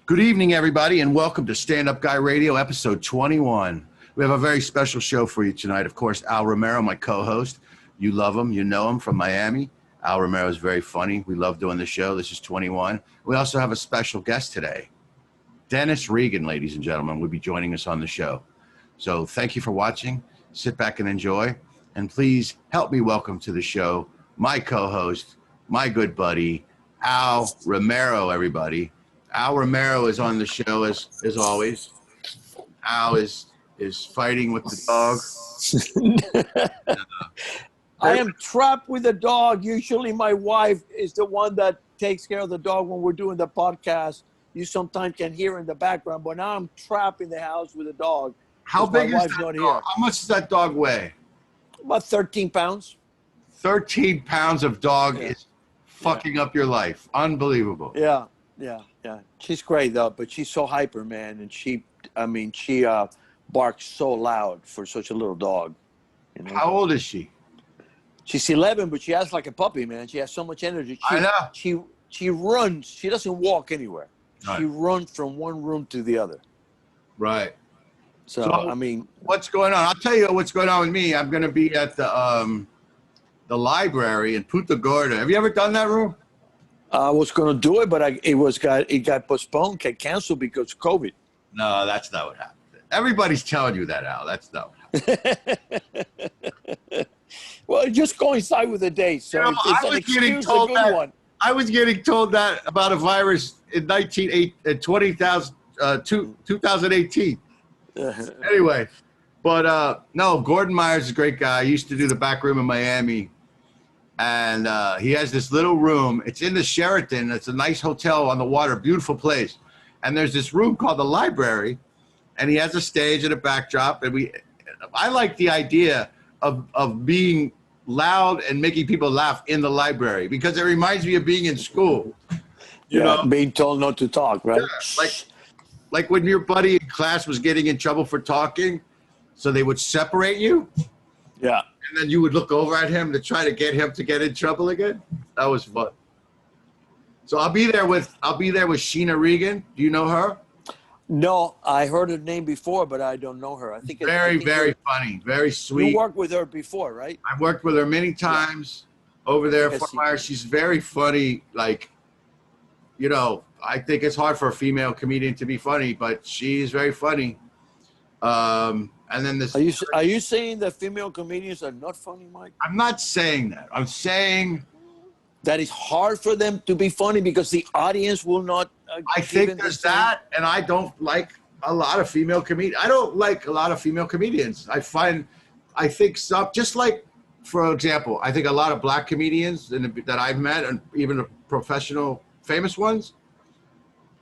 Good evening, everybody, and welcome to Stand Up Guy Radio, episode 21. We have a very special show for you tonight. Of course, Al Romero, my co-host. You love him. You know him from Miami. Al Romero is very funny. We love doing the show. This is 21. We also have a special guest today. Dennis Regan, ladies and gentlemen, will be joining us on the show. So thank you for watching. Sit back and enjoy. And please help me welcome to the show my co-host, my good buddy, Al Romero, everybody. Al Romero is on the show as always. Al is fighting with the dog. I am trapped with a dog. Usually my wife is the one that takes care of the dog when we're doing the podcast. You sometimes can hear in the background, but now I'm trapped in the house with a dog. How big is that dog? How much does that dog weigh? About 13 pounds. 13 pounds of dog is fucking up your life. Unbelievable. Yeah. She's great though, but she's so hyper, man, and she barks so loud for such a little dog. You know? How old is she? She's 11, but she acts like a puppy, man. She has so much energy. I know. She runs. She doesn't walk anywhere. Right. She runs from one room to the other. Right. So I mean, what's going on? I'll tell you what's going on with me. I'm going to be at the library in Punta Gorda. Have you ever done that room? I was going to do it, but it got postponed, got canceled because of COVID. No, that's not what happened. Everybody's telling you that, Al. That's not what happened. Well, it just coincide with the date. So it's an excuse, a good one. I was getting told that about a virus in 2018. Anyway, but no, Gordon Myers is a great guy. I used to do the back room in Miami. And he has this little room. It's in the Sheraton. It's a nice hotel on the water, beautiful place. And there's this room called the library, and he has a stage and a backdrop. And I like the idea of being loud and making people laugh in the library because it reminds me of being in school. You know, being told not to talk, right? Yeah, like when your buddy in class was getting in trouble for talking, so they would separate you. Yeah. And then you would look over at him to try to get him to get in trouble again. That was fun. So I'll be there with Sheena Regan. Do you know her? No, I heard her name before, but I don't know her. I think very funny, very sweet. You worked with her before, right? I've worked with her many times over there at Fort Myers. She's very funny. Like, you know, I think it's hard for a female comedian to be funny, but she's very funny. And then this. Are you saying that female comedians are not funny, Mike? I'm not saying that. I'm saying that it's hard for them to be funny because the audience will not. I think there's that, and I don't like a lot of female comedians. I don't like a lot of female comedians. I think some, just like, for example, I think a lot of black comedians that I've met, and even professional famous ones,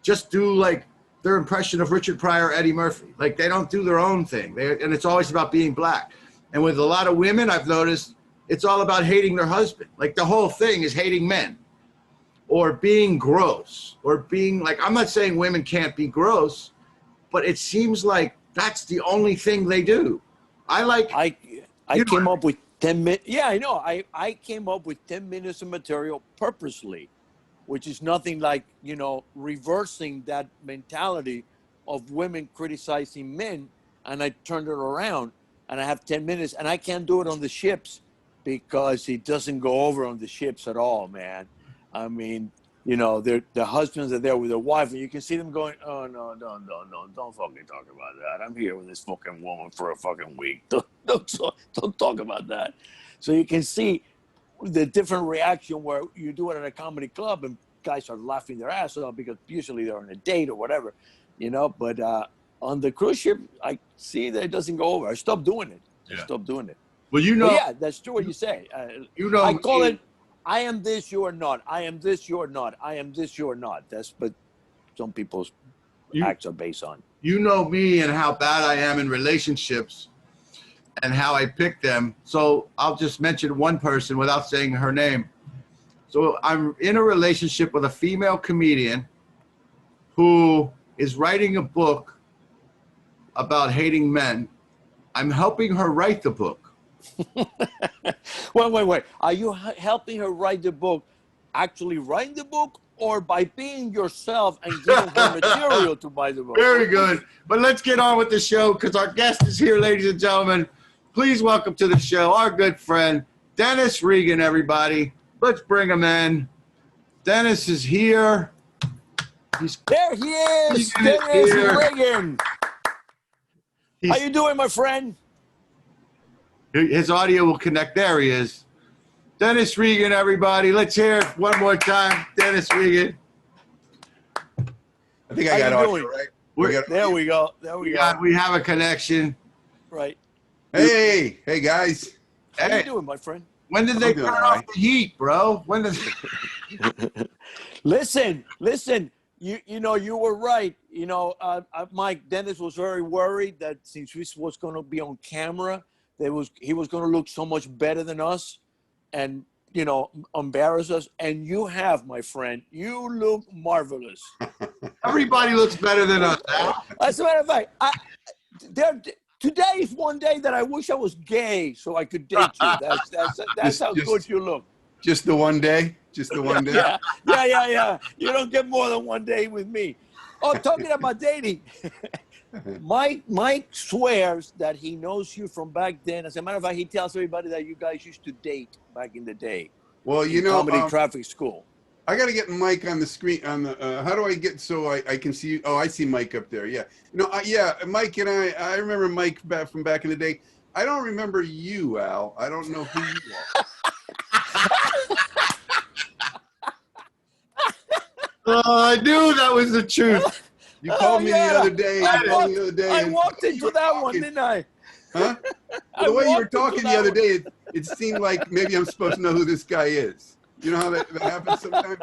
just do like their impression of Richard Pryor, Eddie Murphy. Like, they don't do their own thing. And it's always about being black. And with a lot of women, I've noticed it's all about hating their husband. Like, the whole thing is hating men or being gross or being like, I'm not saying women can't be gross, but it seems like that's the only thing they do. I came up with 10 minutes. Yeah, I know. I came up with 10 minutes of material purposely, which is nothing like, you know, reversing that mentality of women criticizing men. And I turned it around and I have 10 minutes and I can't do it on the ships because it doesn't go over on the ships at all, man. I mean, you know, the husbands are there with their wife and you can see them going, oh, no, don't fucking talk about that. I'm here with this fucking woman for a fucking week. Don't talk about that. So you can see the different reaction where you do it at a comedy club and guys are laughing their ass off because usually they're on a date or whatever, you know, but on the cruise ship, I see that it doesn't go over. I stopped doing it. Well, you know. But yeah, that's true what you say. You know. I call it, I am this, you are not. I am this, you are not. I am this, you are not. That's what some people's acts are based on. You know me and how bad I am in relationships and how I pick them. So I'll just mention one person without saying her name. So I'm in a relationship with a female comedian who is writing a book about hating men. I'm helping her write the book. Wait. Are you helping her write the book, actually writing the book, or by being yourself and giving her material to buy the book. Very good. But let's get on with the show because our guest is here, ladies and gentlemen. Please welcome to the show our good friend, Dennis Regan, everybody. Let's bring him in. Dennis is here. There he is, Dennis Regan. How you doing, my friend? His audio will connect. There he is. Dennis Regan, everybody. Let's hear it one more time. Dennis Regan. I think I got audio, right? There we go. We have a connection. Right. Hey guys. How you doing, my friend? When did they turn off the heat, bro? When did Listen. You know, you were right. You know, Mike, Dennis was very worried that since this was going to be on camera, he was going to look so much better than us and, you know, embarrass us. And you have, my friend. You look marvelous. Everybody looks better than us. As a matter of fact, today is one day that I wish I was gay so I could date you. That's how good you look. Just the one day? Just the one day? Yeah. You don't get more than one day with me. Oh, talking about dating. Mike swears that he knows you from back then. As a matter of fact, he tells everybody that you guys used to date back in the day. Well, you know, comedy traffic school. I got to get Mike on the screen. On the how do I get so I can see? Oh, I see Mike up there. Yeah. No, Mike and I remember Mike from back in the day. I don't remember you, Al. I don't know who you are. I knew that was the truth. You called me the other day. I walked into that one, didn't I? Huh? The way you were talking the other day, it seemed like maybe I'm supposed to know who this guy is. You know how that happens sometimes?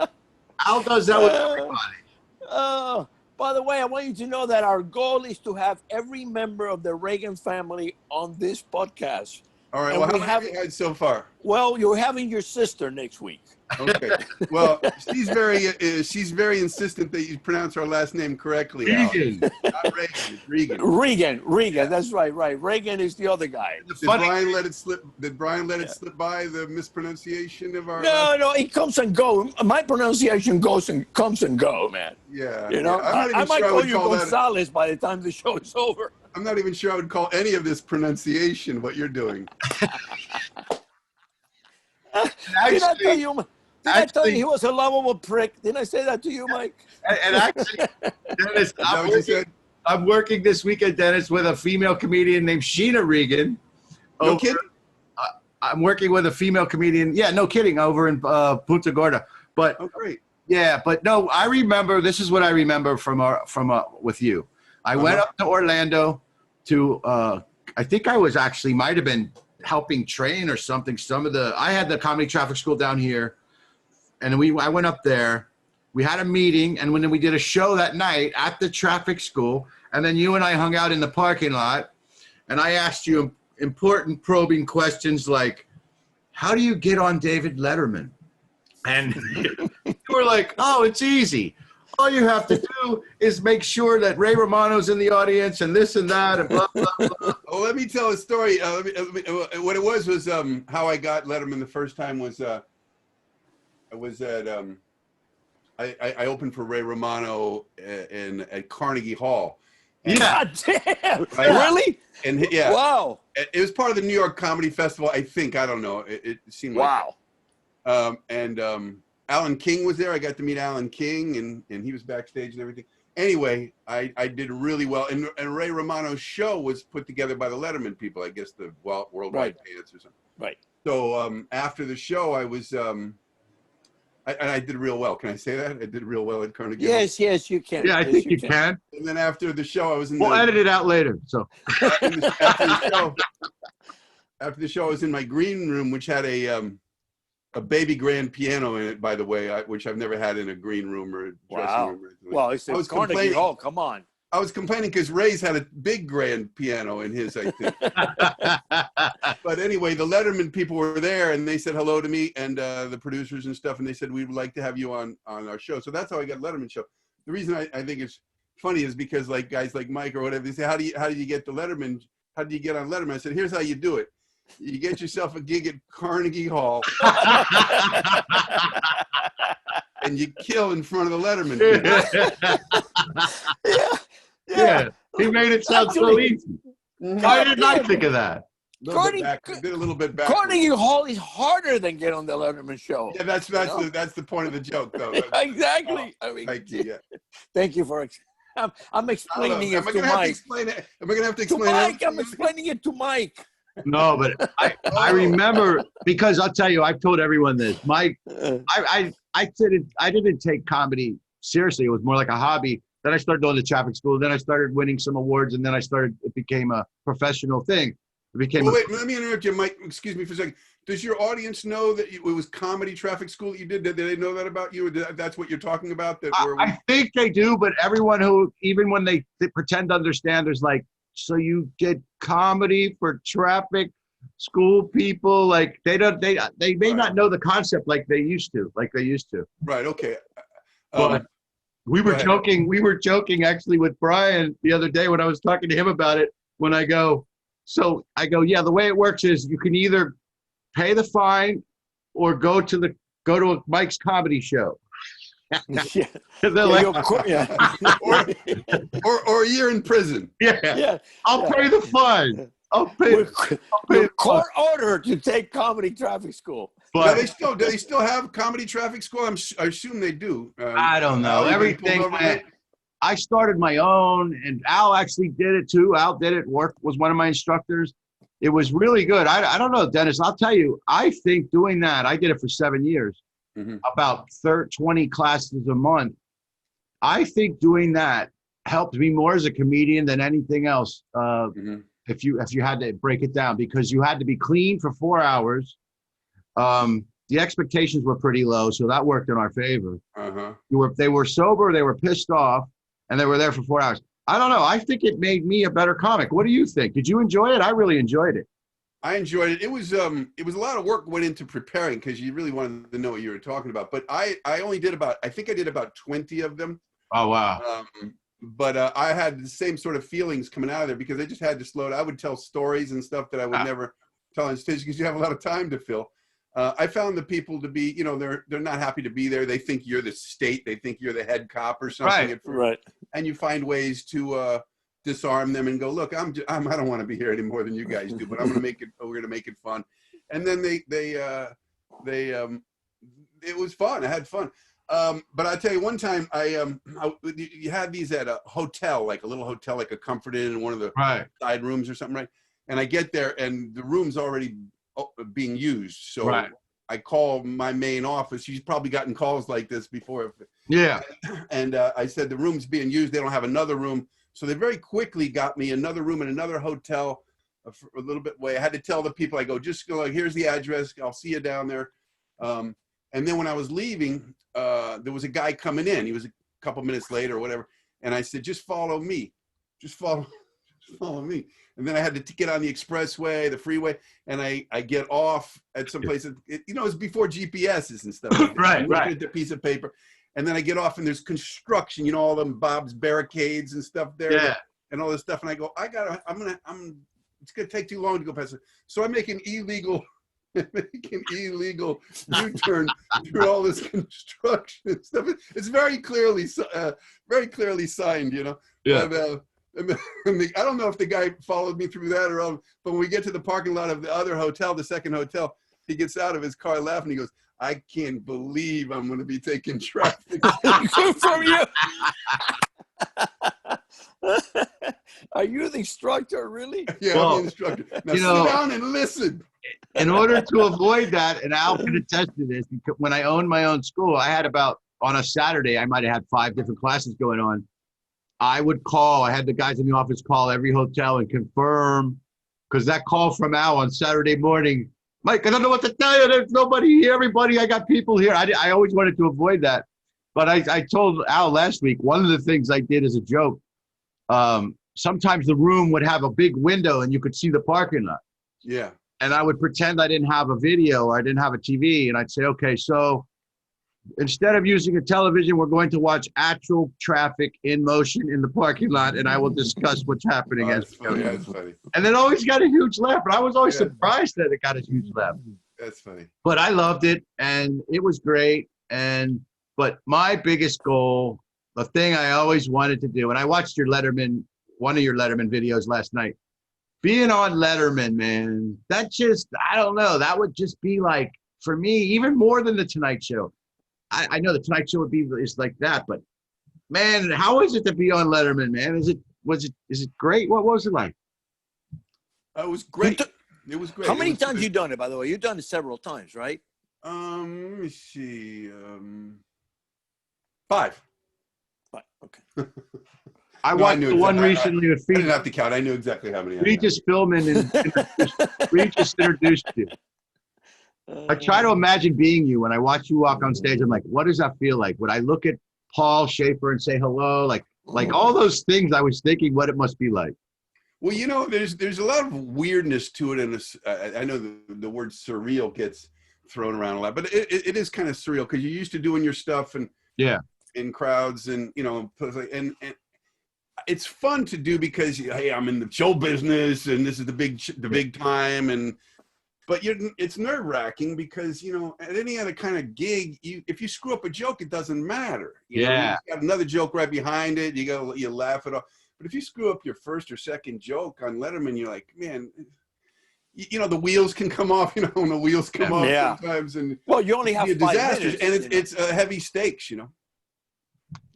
Al does that with everybody. By the way, I want you to know that our goal is to have every member of the Reagan family on this podcast. All right. Well, how many have you had so far? Well, you're having your sister next week. Okay. Well, she's very insistent that you pronounce our last name correctly. Regan. Not Reagan. It's Regan. Regan. That's right. Reagan is the other guy. Did Brian let it slip? Did Brian let it slip by the mispronunciation of our? No. It comes and goes. My pronunciation comes and go, man. Yeah. You know, I might call you Gonzalez by the time the show is over. I'm not even sure I would call any of this pronunciation what you're doing. Did I tell you he was a lovable prick? Didn't I say that to you, Mike? And actually, Dennis, I'm working this weekend, Dennis, with a female comedian named Sheena Regan. No kidding? I'm working with a female comedian. Yeah, no kidding, over in Punta Gorda. But oh, great. Yeah, but no, I remember. This is what I remember from with you. I went up to Orlando to. I think I was actually might have been helping train or something. I had the comedy traffic school down here. And I went up there, we had a meeting, and when we did a show that night at the traffic school, and then you and I hung out in the parking lot, and I asked you important probing questions like, how do you get on David Letterman? And you were like, oh, it's easy. All you have to do is make sure that Ray Romano's in the audience and this and that and blah, blah, blah. Oh, let me tell a story. What it was how I got Letterman the first time was I was at I opened for Ray Romano at Carnegie Hall. And, God damn! Right? Really? And yeah, wow! It was part of the New York Comedy Festival, I think. I don't know. It seemed wow. Like and Alan King was there. I got to meet Alan King, and he was backstage and everything. Anyway, I did really well, and Ray Romano's show was put together by the Letterman people, I guess the Worldwide Dance or something. Right. So after the show, I was. I did real well. Can I say that? I did real well at Carnegie. Yes, you can. Yeah, I think you can. And then after the show, I was in We'll edit it out later. So after the show, I was in my green room, which had a baby grand piano in it, by the way, which I've never had in a green room or a dressing room. Or anything. Well, it's Carnegie Hall. Come on. I was complaining because Ray's had a big grand piano in his, I think. But anyway, the Letterman people were there, and they said hello to me and the producers and stuff, and they said, we would like to have you on our show. So that's how I got Letterman show. The reason I think it's funny is because like guys like Mike or whatever, they say, how do you get the Letterman? How do you get on Letterman? I said, here's how you do it. You get yourself a gig at Carnegie Hall. and you kill in front of the Letterman. Yeah. He made it sound so easy. Why didn't I think of that? Did a little bit backwards. Carnegie Hall is harder than get on the Letterman show. Yeah, that's the point of the joke, though. Exactly. I mean, thank you. Yeah. Thank you for. I'm explaining it to Mike. Am I going to have to explain it? Mike, I'm explaining it to Mike. No, but I remember, because I'll tell you, I've told everyone this. I didn't take comedy seriously. It was more like a hobby. Then I started going to traffic school. Then I started winning some awards, and then it became a professional thing. Wait, let me interrupt you, Mike. Excuse me for a second. Does your audience know that it was comedy traffic school that you did? Did they know that about you? Or that's what you're talking about? I think they do, but everyone who, even when they pretend to understand, there's like, so you did comedy for traffic school people? Like they may not know the concept like they used to. Right. Okay. But we were joking actually with Brian the other day when I was talking to him about it. When I go, yeah, the way it works is you can either pay the fine or go to Mike's comedy show. Yeah. Or a year in prison. Yeah. I'll pay the fine. We're court ordered to take comedy traffic school. But do they still have comedy traffic school? I assume they do. I don't know. Everything. I started my own, and Al actually did it too. Al did it. Was one of my instructors. It was really good. I don't know, Dennis. I'll tell you. I think doing that, I did it for 7 years, about 20 classes a month. I think doing that helped me more as a comedian than anything else. If you had to break it down, because you had to be clean for 4 hours. The expectations were pretty low, so that worked in our favor. They were sober, they were pissed off, and they were there for 4 hours. I don't know. I think it made me a better comic. What do you think? Did you enjoy it? I really enjoyed it. I enjoyed it. It was a lot of work went into preparing because you really wanted to know what you were talking about. But I only did about 20 of them. Oh wow. But I had the same sort of feelings coming out of there because I just had to slow down. I would tell stories and stuff that I would never tell on stage because you have a lot of time to fill. I found the people to be, they're not happy to be there. They think you're the state. They think you're the head cop or something. Right. And you find ways to disarm them and go, look, I don't want to be here any more than you guys do, but I'm going to make it. We're going to make it fun. And then it was fun. I had fun. But I tell you, one time you had these at a hotel, like a little hotel, like a Comfort Inn in one of the side rooms or something, right? And I get there and the room's already being used. So I call my main office. She's probably gotten calls like this before. Yeah. And I said, the room's being used. They don't have another room. So they very quickly got me another room in another hotel a little bit away. I had to tell the people, I go, just go, here's the address. I'll see you down there. And then when I was leaving, there was a guy coming in. He was a couple minutes later or whatever. And I said, just follow me. Just follow me. And then I had to get on the expressway, the freeway, and I get off at some place. It's before GPSs and stuff. Right. At the piece of paper, and then I get off, and there's construction. All them Bob's barricades and stuff there, and all this stuff. And I go, it's gonna take too long to go past it. So I make an illegal U-turn through all this construction stuff. It's very clearly signed, Yeah. But, I don't know if the guy followed me through that but when we get to the parking lot of the other hotel, the second hotel, he gets out of his car laughing. He goes, I can't believe I'm going to be taking traffic. Good from you. Are you the instructor, really? Yeah, I'm the instructor. Now sit down and listen. In order to avoid that, and Al can attest to this, because when I owned my own school, I had on a Saturday, I might have had 5 different classes going on. I would call. I had the guys in the office call every hotel and confirm, because that call from Al on Saturday morning, Mike, I don't know what to tell you. There's nobody here. Everybody, I got people here. I always wanted to avoid that. But I told Al last week, one of the things I did as a joke, sometimes the room would have a big window and you could see the parking lot. Yeah. And I would pretend I didn't have a video or I didn't have a TV. And I'd say, okay, so instead of using a television, we're going to watch actual traffic in motion in the parking lot, and I will discuss what's happening as we go. Yeah, that's funny. And it always got a huge laugh, but I was always surprised that it got a huge laugh. That's funny. But I loved it, and it was great. And But my biggest goal, the thing I always wanted to do, and I watched your Letterman, one of your Letterman videos last night. Being on Letterman, man, that just, I don't know, that would just be like, for me, even more than the Tonight Show. I know the Tonight Show is like that, but man, how is it to be on Letterman, man? Is it great? What was it like? It was great. It was great. How many times you done it, by the way? You've done it several times, right? Let me see. 5. Okay. I watched the one recently with I didn't have to count. I knew exactly how many. Regis Philbin and Regis introduced you. I try to imagine being you when I watch you walk on stage. I'm like, what does that feel like? Would I look at Paul Schaefer and say hello? Like all those things I was thinking what it must be like. Well, you know, there's a lot of weirdness to it, and I know the word surreal gets thrown around a lot, but it is kind of surreal because you're used to doing your stuff and in crowds and and it's fun to do because hey, I'm in the show business and this is the big time but it's nerve-wracking because at any other kind of gig, if you screw up a joke, it doesn't matter. You got another joke right behind it. You laugh it off. But if you screw up your first or second joke on Letterman, you're like, man, the wheels can come off. When the wheels come off sometimes, and well, you only have 5 minutes, and it's heavy stakes.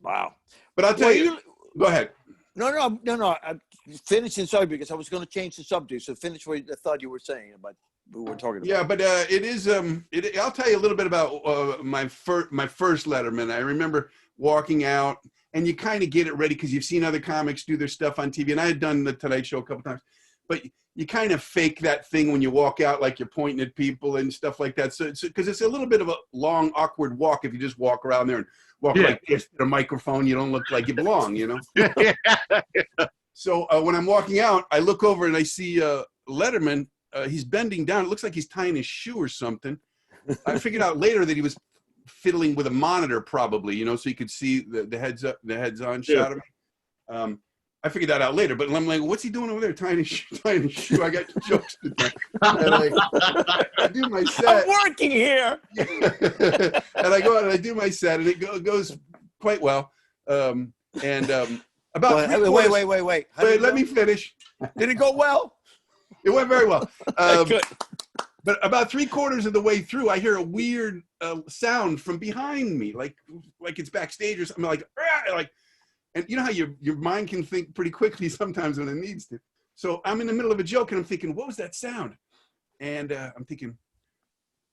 Wow. But I'll tell you. Go ahead. No. I'm finishing. Sorry, because I was going to change the subject. So finish what I thought you were saying about. We were talking about. Yeah, but it is. I'll tell you a little bit about my first Letterman. I remember walking out, and you kind of get it ready because you've seen other comics do their stuff on TV, and I had done the Tonight Show a couple times. But you kind of fake that thing when you walk out, like you're pointing at people and stuff like that. So because it's a little bit of a long, awkward walk if you just walk around there and walk like this to the microphone, you don't look like you belong. So when I'm walking out, I look over and I see Letterman. He's bending down. It looks like he's tying his shoe or something. I figured out later that he was fiddling with a monitor, probably, so you could see the heads on shot of me. I figured that out later, but I'm like, what's he doing over there tying his shoe? I got jokes to tell. And I do my set. I'm working here. And I go out and I do my set, and it goes quite well. About wait. Wait, let me finish. Did it go well? It went very well. Good. But about 3/4 of the way through, I hear a weird sound from behind me, like it's backstage or something, like, and you know how your mind can think pretty quickly sometimes when it needs to. So I'm in the middle of a joke and I'm thinking, what was that sound? And I'm thinking,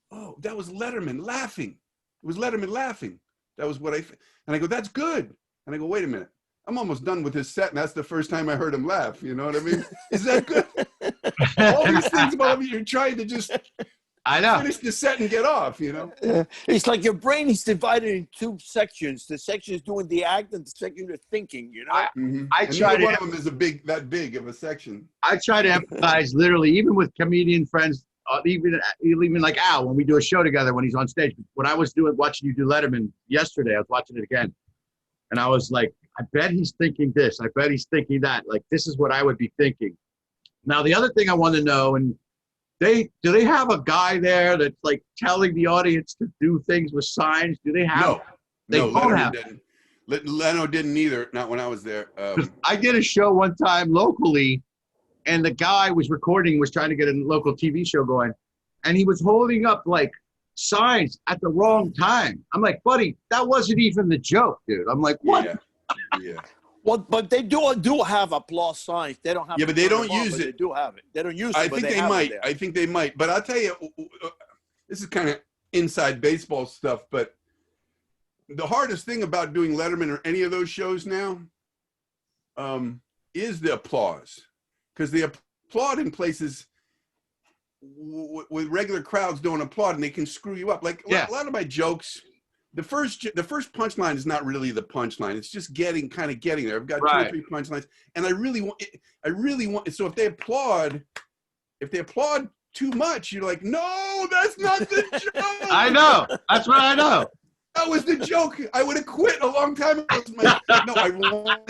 oh, that was Letterman laughing. It was Letterman laughing. That was what and I go, that's good. And I go, wait a minute. I'm almost done with his set, and that's the first time I heard him laugh. You know what I mean? Is that good? All these things about me, you're trying to just finish the set and get off, It's like your brain is divided in 2 sections. The section is doing the act, and the section is thinking, I try to. One of them is that big of a section. I try to emphasize literally, even with comedian friends, even like Al, when we do a show together, when he's on stage. When I was watching you do Letterman yesterday, I was watching it again. And I was like, I bet he's thinking this. I bet he's thinking that. Like, this is what I would be thinking. Now, the other thing I want to know, and do they have a guy there that's like telling the audience to do things with signs? Do they have? No, Leno didn't. Leno didn't either. Not when I was there. I did a show one time locally, and the guy was trying to get a local TV show going, and he was holding up like signs at the wrong time. I'm like, buddy, that wasn't even the joke, dude. I'm like, what? Yeah. Well, but they do have applause signs. They don't have. Yeah, but they don't use it. They do have it. They don't use it. I think they might. But I'll tell you, this is kind of inside baseball stuff. But the hardest thing about doing Letterman or any of those shows now is the applause, because they applaud in places with regular crowds don't applaud, and they can screw you up. Like a lot of my jokes. The first punchline is not really the punchline. It's just getting there. I've got 2 or 3 punchlines, and I really want. So if they applaud too much, you're like, no, that's not the joke. I know. That's what I know. That was the joke. I would have quit a long time ago. No, I want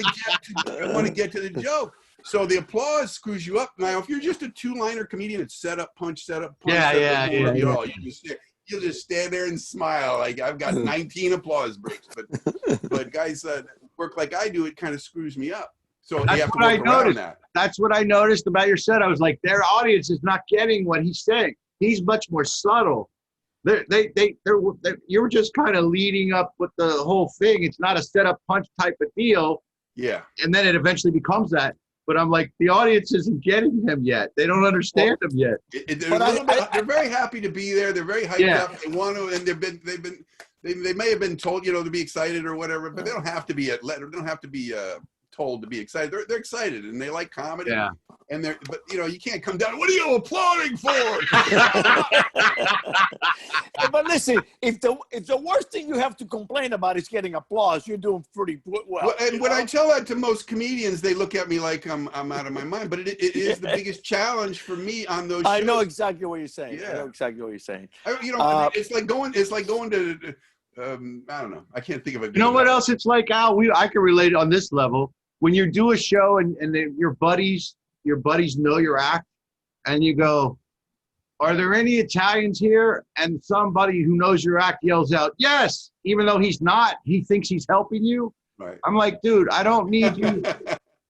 to get to the joke. So the applause screws you up. Now, if you're just a 2-liner comedian, it's set up, punch, set up, punch. Yeah. You just you'll just stand there and smile. Like I've got 19 applause breaks, but guys that work like I do, it kind of screws me up. So you have to work around that. That's what I noticed about your set. I was like, their audience is not getting what he's saying. He's much more subtle. You're just kind of leading up with the whole thing. It's not a setup punch type of deal. Yeah. And then it eventually becomes that. But I'm like, the audience isn't getting him yet. They don't understand him yet. They're very happy to be there. They're very hyped up. They want to, and they may have been told, to be excited or whatever, but they don't have to be they don't have to be told to be excited. They're excited and they like comedy. Yeah. And but you can't come down. What are you applauding for? But listen, if the worst thing you have to complain about is getting applause, you're doing pretty well. And when I tell that to most comedians, they look at me like I'm out of my mind. But it is the biggest challenge for me on those shows. I know exactly what you're saying. Yeah. I know exactly what you're saying. It's like going to I don't know. I can't think of it. You know what else it's like, Al? I can relate on this level. When you do a show and your buddies know your act, and you go, are there any Italians here? And somebody who knows your act yells out, yes, even though he's not, he thinks he's helping you. Right. I'm like, dude, I don't need you.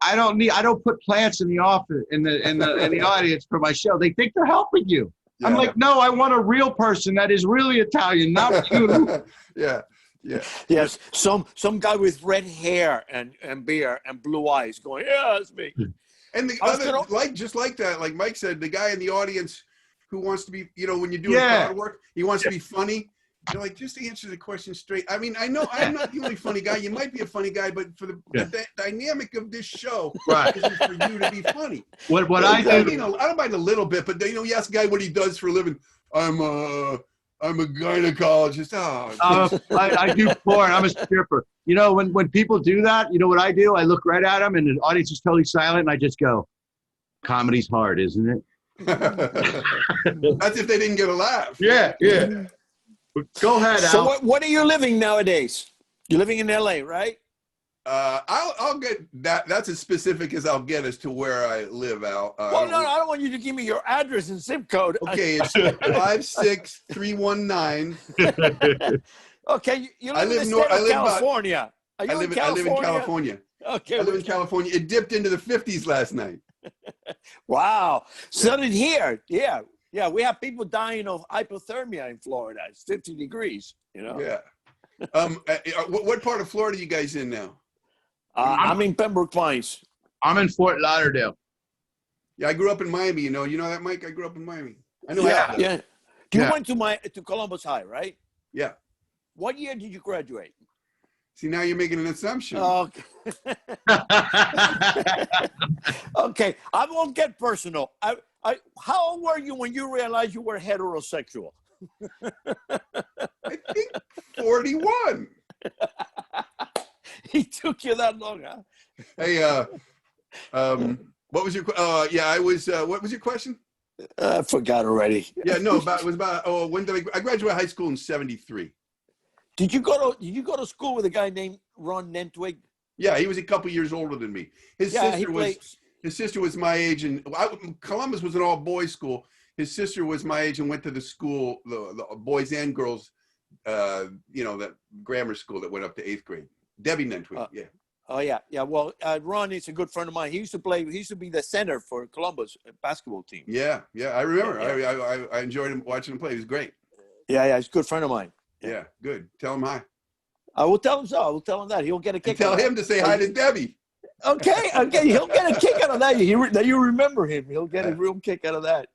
I don't put plants in the office in the audience for my show. They think they're helping you. Yeah. I'm like, no, I want a real person that is really Italian, not you. Yeah. Yeah. Yes. Some guy with red hair and beard and blue eyes going, yeah, that's me. And the other, just like that, like Mike said, the guy in the audience who wants to be, when you do crowd work, he wants to be funny. You're like, just to answer the question straight. I mean, I know I'm not the only funny guy. You might be a funny guy, but for the dynamic of this show, is for you to be funny. What I do, I don't mind a little bit, but you ask a guy what he does for a living. I'm a gynecologist. I do porn. I'm a stripper. When people do that, you know what I do? I look right at them, and the audience is totally silent, and I just go, "Comedy's hard, isn't it?" That's if they didn't get a laugh. Yeah. Go ahead, Al. So what are you living nowadays? You're living in LA, right? I'll get that. That's as specific as I'll get as to where I live, Al. I don't want you to give me your address and zip code. Okay, it's 56319. Okay, you live in the state of California. I live in California. Okay, I live in California. It dipped into the 50s last night. Wow. So did here. Yeah. We have people dying of hypothermia in Florida. It's 50 degrees. Yeah. What part of Florida are you guys in now? I'm in Pembroke Pines. I'm in Fort Lauderdale. Yeah, I grew up in Miami. You know that, Mike? I grew up in Miami. I know. Yeah. You went to Columbus High, right? Yeah. What year did you graduate? See, now you're making an assumption. Okay. Okay, I won't get personal. How old were you when you realized you were heterosexual? I think 41. It took you that long, huh? Hey, what was your? I was. What was your question? I forgot already. Yeah, no. When did I graduated high school in '73? Did you go to school with a guy named Ron Nentwig? Yeah, he was a couple years older than me. His sister was my age, and Columbus was an all-boys school. His sister was my age and went to the school, the boys and girls, that grammar school that went up to 8th grade. Debbie Nentwig, yeah. Oh yeah. Well, Ron is a good friend of mine. He used to be the center for Columbus basketball team. Yeah. I remember. Yeah. I enjoyed him watching him play. He was great. Yeah. He's a good friend of mine. Yeah, good. Tell him hi. I will tell him so. I will tell him that. He'll get a kick. Tell him to say hi to Debbie. Okay. He'll get a kick out of that. That you remember him. He'll get a real kick out of that.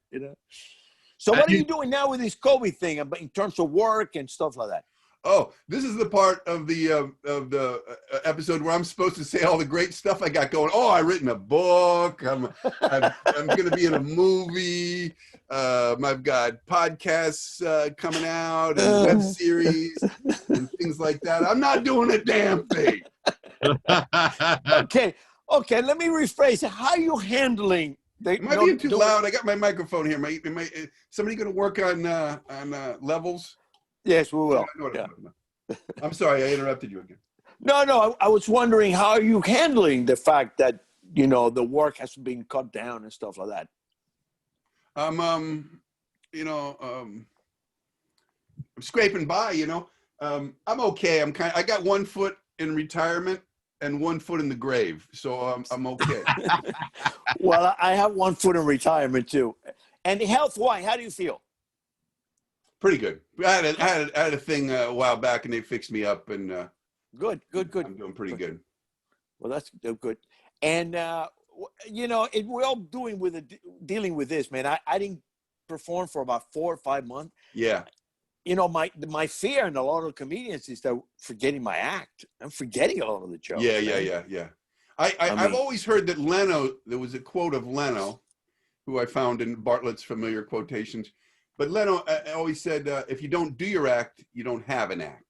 So what are you doing now with this COVID thing in terms of work and stuff like that? Oh, this is the part of the episode where I'm supposed to say all the great stuff I got going. Oh, I've written a book. I'm going to be in a movie. I've got podcasts coming out and web series and things like that. I'm not doing a damn thing. Okay. Let me rephrase. How are you handling? Am I being too loud? I got my microphone here. Somebody going to work on levels? Yes, we will. Yeah. I'm sorry, I interrupted you again. No, I was wondering, how are you handling the fact that, the work has been cut down and stuff like that? scraping by, you know. I'm okay. I got 1 foot in retirement and 1 foot in the grave, so I'm okay. Well, I have 1 foot in retirement too. And health-wise, how do you feel? Pretty good. I had a thing a while back, and they fixed me up, and Good. I'm doing pretty good. Well, that's good. And you know, we're all dealing with this, man. I didn't perform for about 4 or 5 months. Yeah. You know, my fear and a lot of comedians is that forgetting my act. I'm forgetting a lot of the jokes. Yeah. I've always heard that Leno, there was a quote of Leno, who I found in Bartlett's familiar quotations, but Leno always said, if you don't do your act, you don't have an act.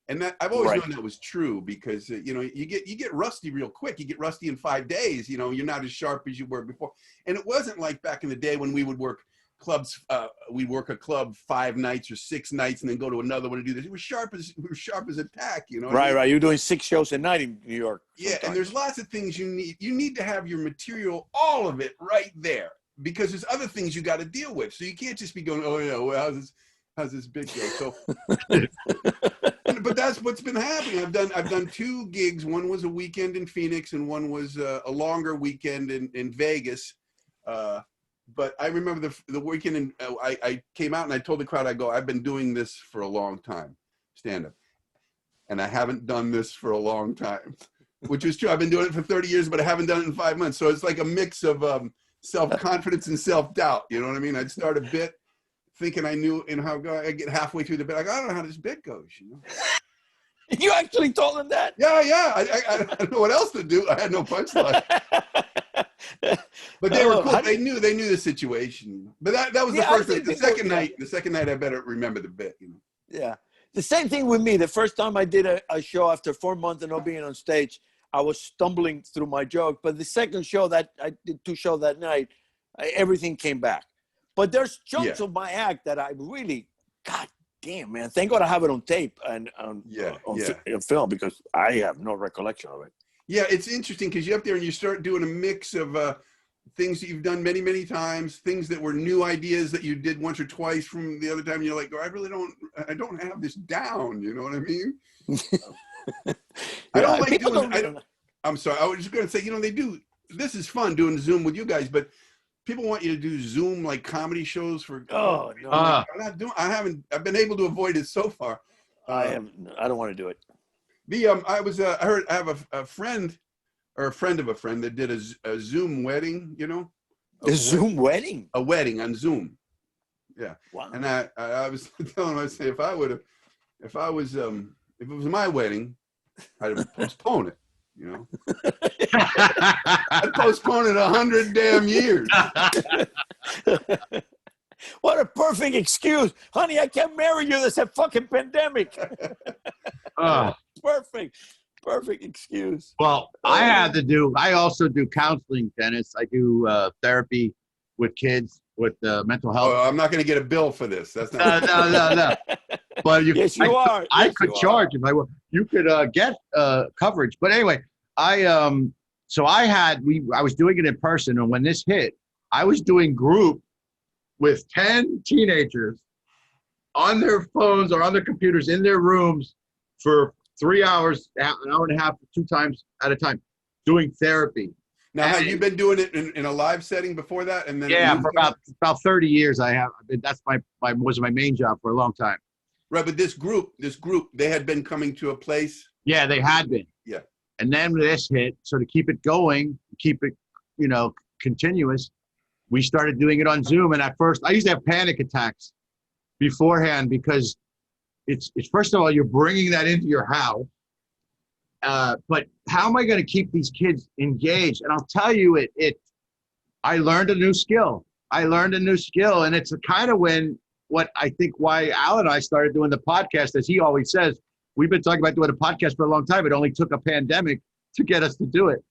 And that I've always known that was true, because you know, you get rusty real quick. You get rusty in 5 days. You know, you're not as sharp as you were before. And it wasn't like back in the day when we would work clubs. We'd work a club 5 nights or 6 nights, and then go to another one and do this. We were sharp as a tack. You know. Right. You're doing 6 shows a night in New York. Yeah, and there's lots of things you need. You need to have your material, all of it, right there, because there's other things you got to deal with. So you can't just be going, oh yeah, well, how's this big go? So. But that's what's been happening. I've done 2 gigs. One was a weekend in Phoenix, and one was a longer weekend in Vegas. But I remember the weekend, and I came out and I told the crowd, I go, I've been doing this for a long time, stand up, and I haven't done this for a long time, which is true. I've been doing it for 30 years, but I haven't done it in 5 months. So it's like a mix of self-confidence and self-doubt. You know what I mean? I'd start a bit thinking I knew how I get halfway through the bit. I go, I don't know how this bit goes, you know. You actually told them that? Yeah. I don't know what else to do. I had no punchline. But they were cool. They knew the situation. But that was the first night. The second night I better remember the bit, you know. Yeah. The same thing with me. The first time I did a show after 4 months of not being on stage, I was stumbling through my joke. But the second show that I did 2 shows that night, everything came back. But there's chunks of my act that I really, God damn, man. Thank God I have it on tape and on film, because I have no recollection of it. Yeah, it's interesting because you're up there and you start doing a mix of things that you've done many, many times, things that were new ideas that you did once or twice from the other time. And you're like, oh, I don't have this down. You know what I mean? I don't like doing. I'm sorry. I was just going to say, you know, this is fun doing Zoom with you guys, but people want you to do Zoom like comedy shows for. Oh no! I'm not doing. I've been able to avoid it so far. I don't want to do it. I heard I have a friend, or a friend of a friend, that did a Zoom wedding. You know. A Zoom wedding. A wedding on Zoom. Yeah. Wow. And I was telling him, I say, if it was my wedding, I'd postpone it. You know, I'd postpone it 100 damn years. What a perfect excuse, honey! I can't marry you. There's a fucking pandemic. Perfect excuse. Well, I also do counseling, Dennis. I do therapy with kids with mental health. Oh, I'm not going to get a bill for this. That's not. No. But yes, you are. I could charge if I would. You could get coverage. But anyway, I was doing it in person, and when this hit, I was doing group with 10 teenagers on their phones or on their computers in their rooms for 3 hours, an hour and a half, 2 times at a time, doing therapy. Now, have you been doing it in a live setting before that? And then for about 30 years, I have. That's was my main job for a long time. Right, but this group, they had been coming to a place. Yeah, they had been. Yeah. And then this hit, so to keep it going, keep it, continuous, we started doing it on Zoom. And at first, I used to have panic attacks beforehand, because it's first of all, you're bringing that into your house. But how am I going to keep these kids engaged? And I'll tell you, I learned a new skill. And it's kind of what I think why Al and I started doing the podcast, as he always says, we've been talking about doing a podcast for a long time. It only took a pandemic to get us to do it.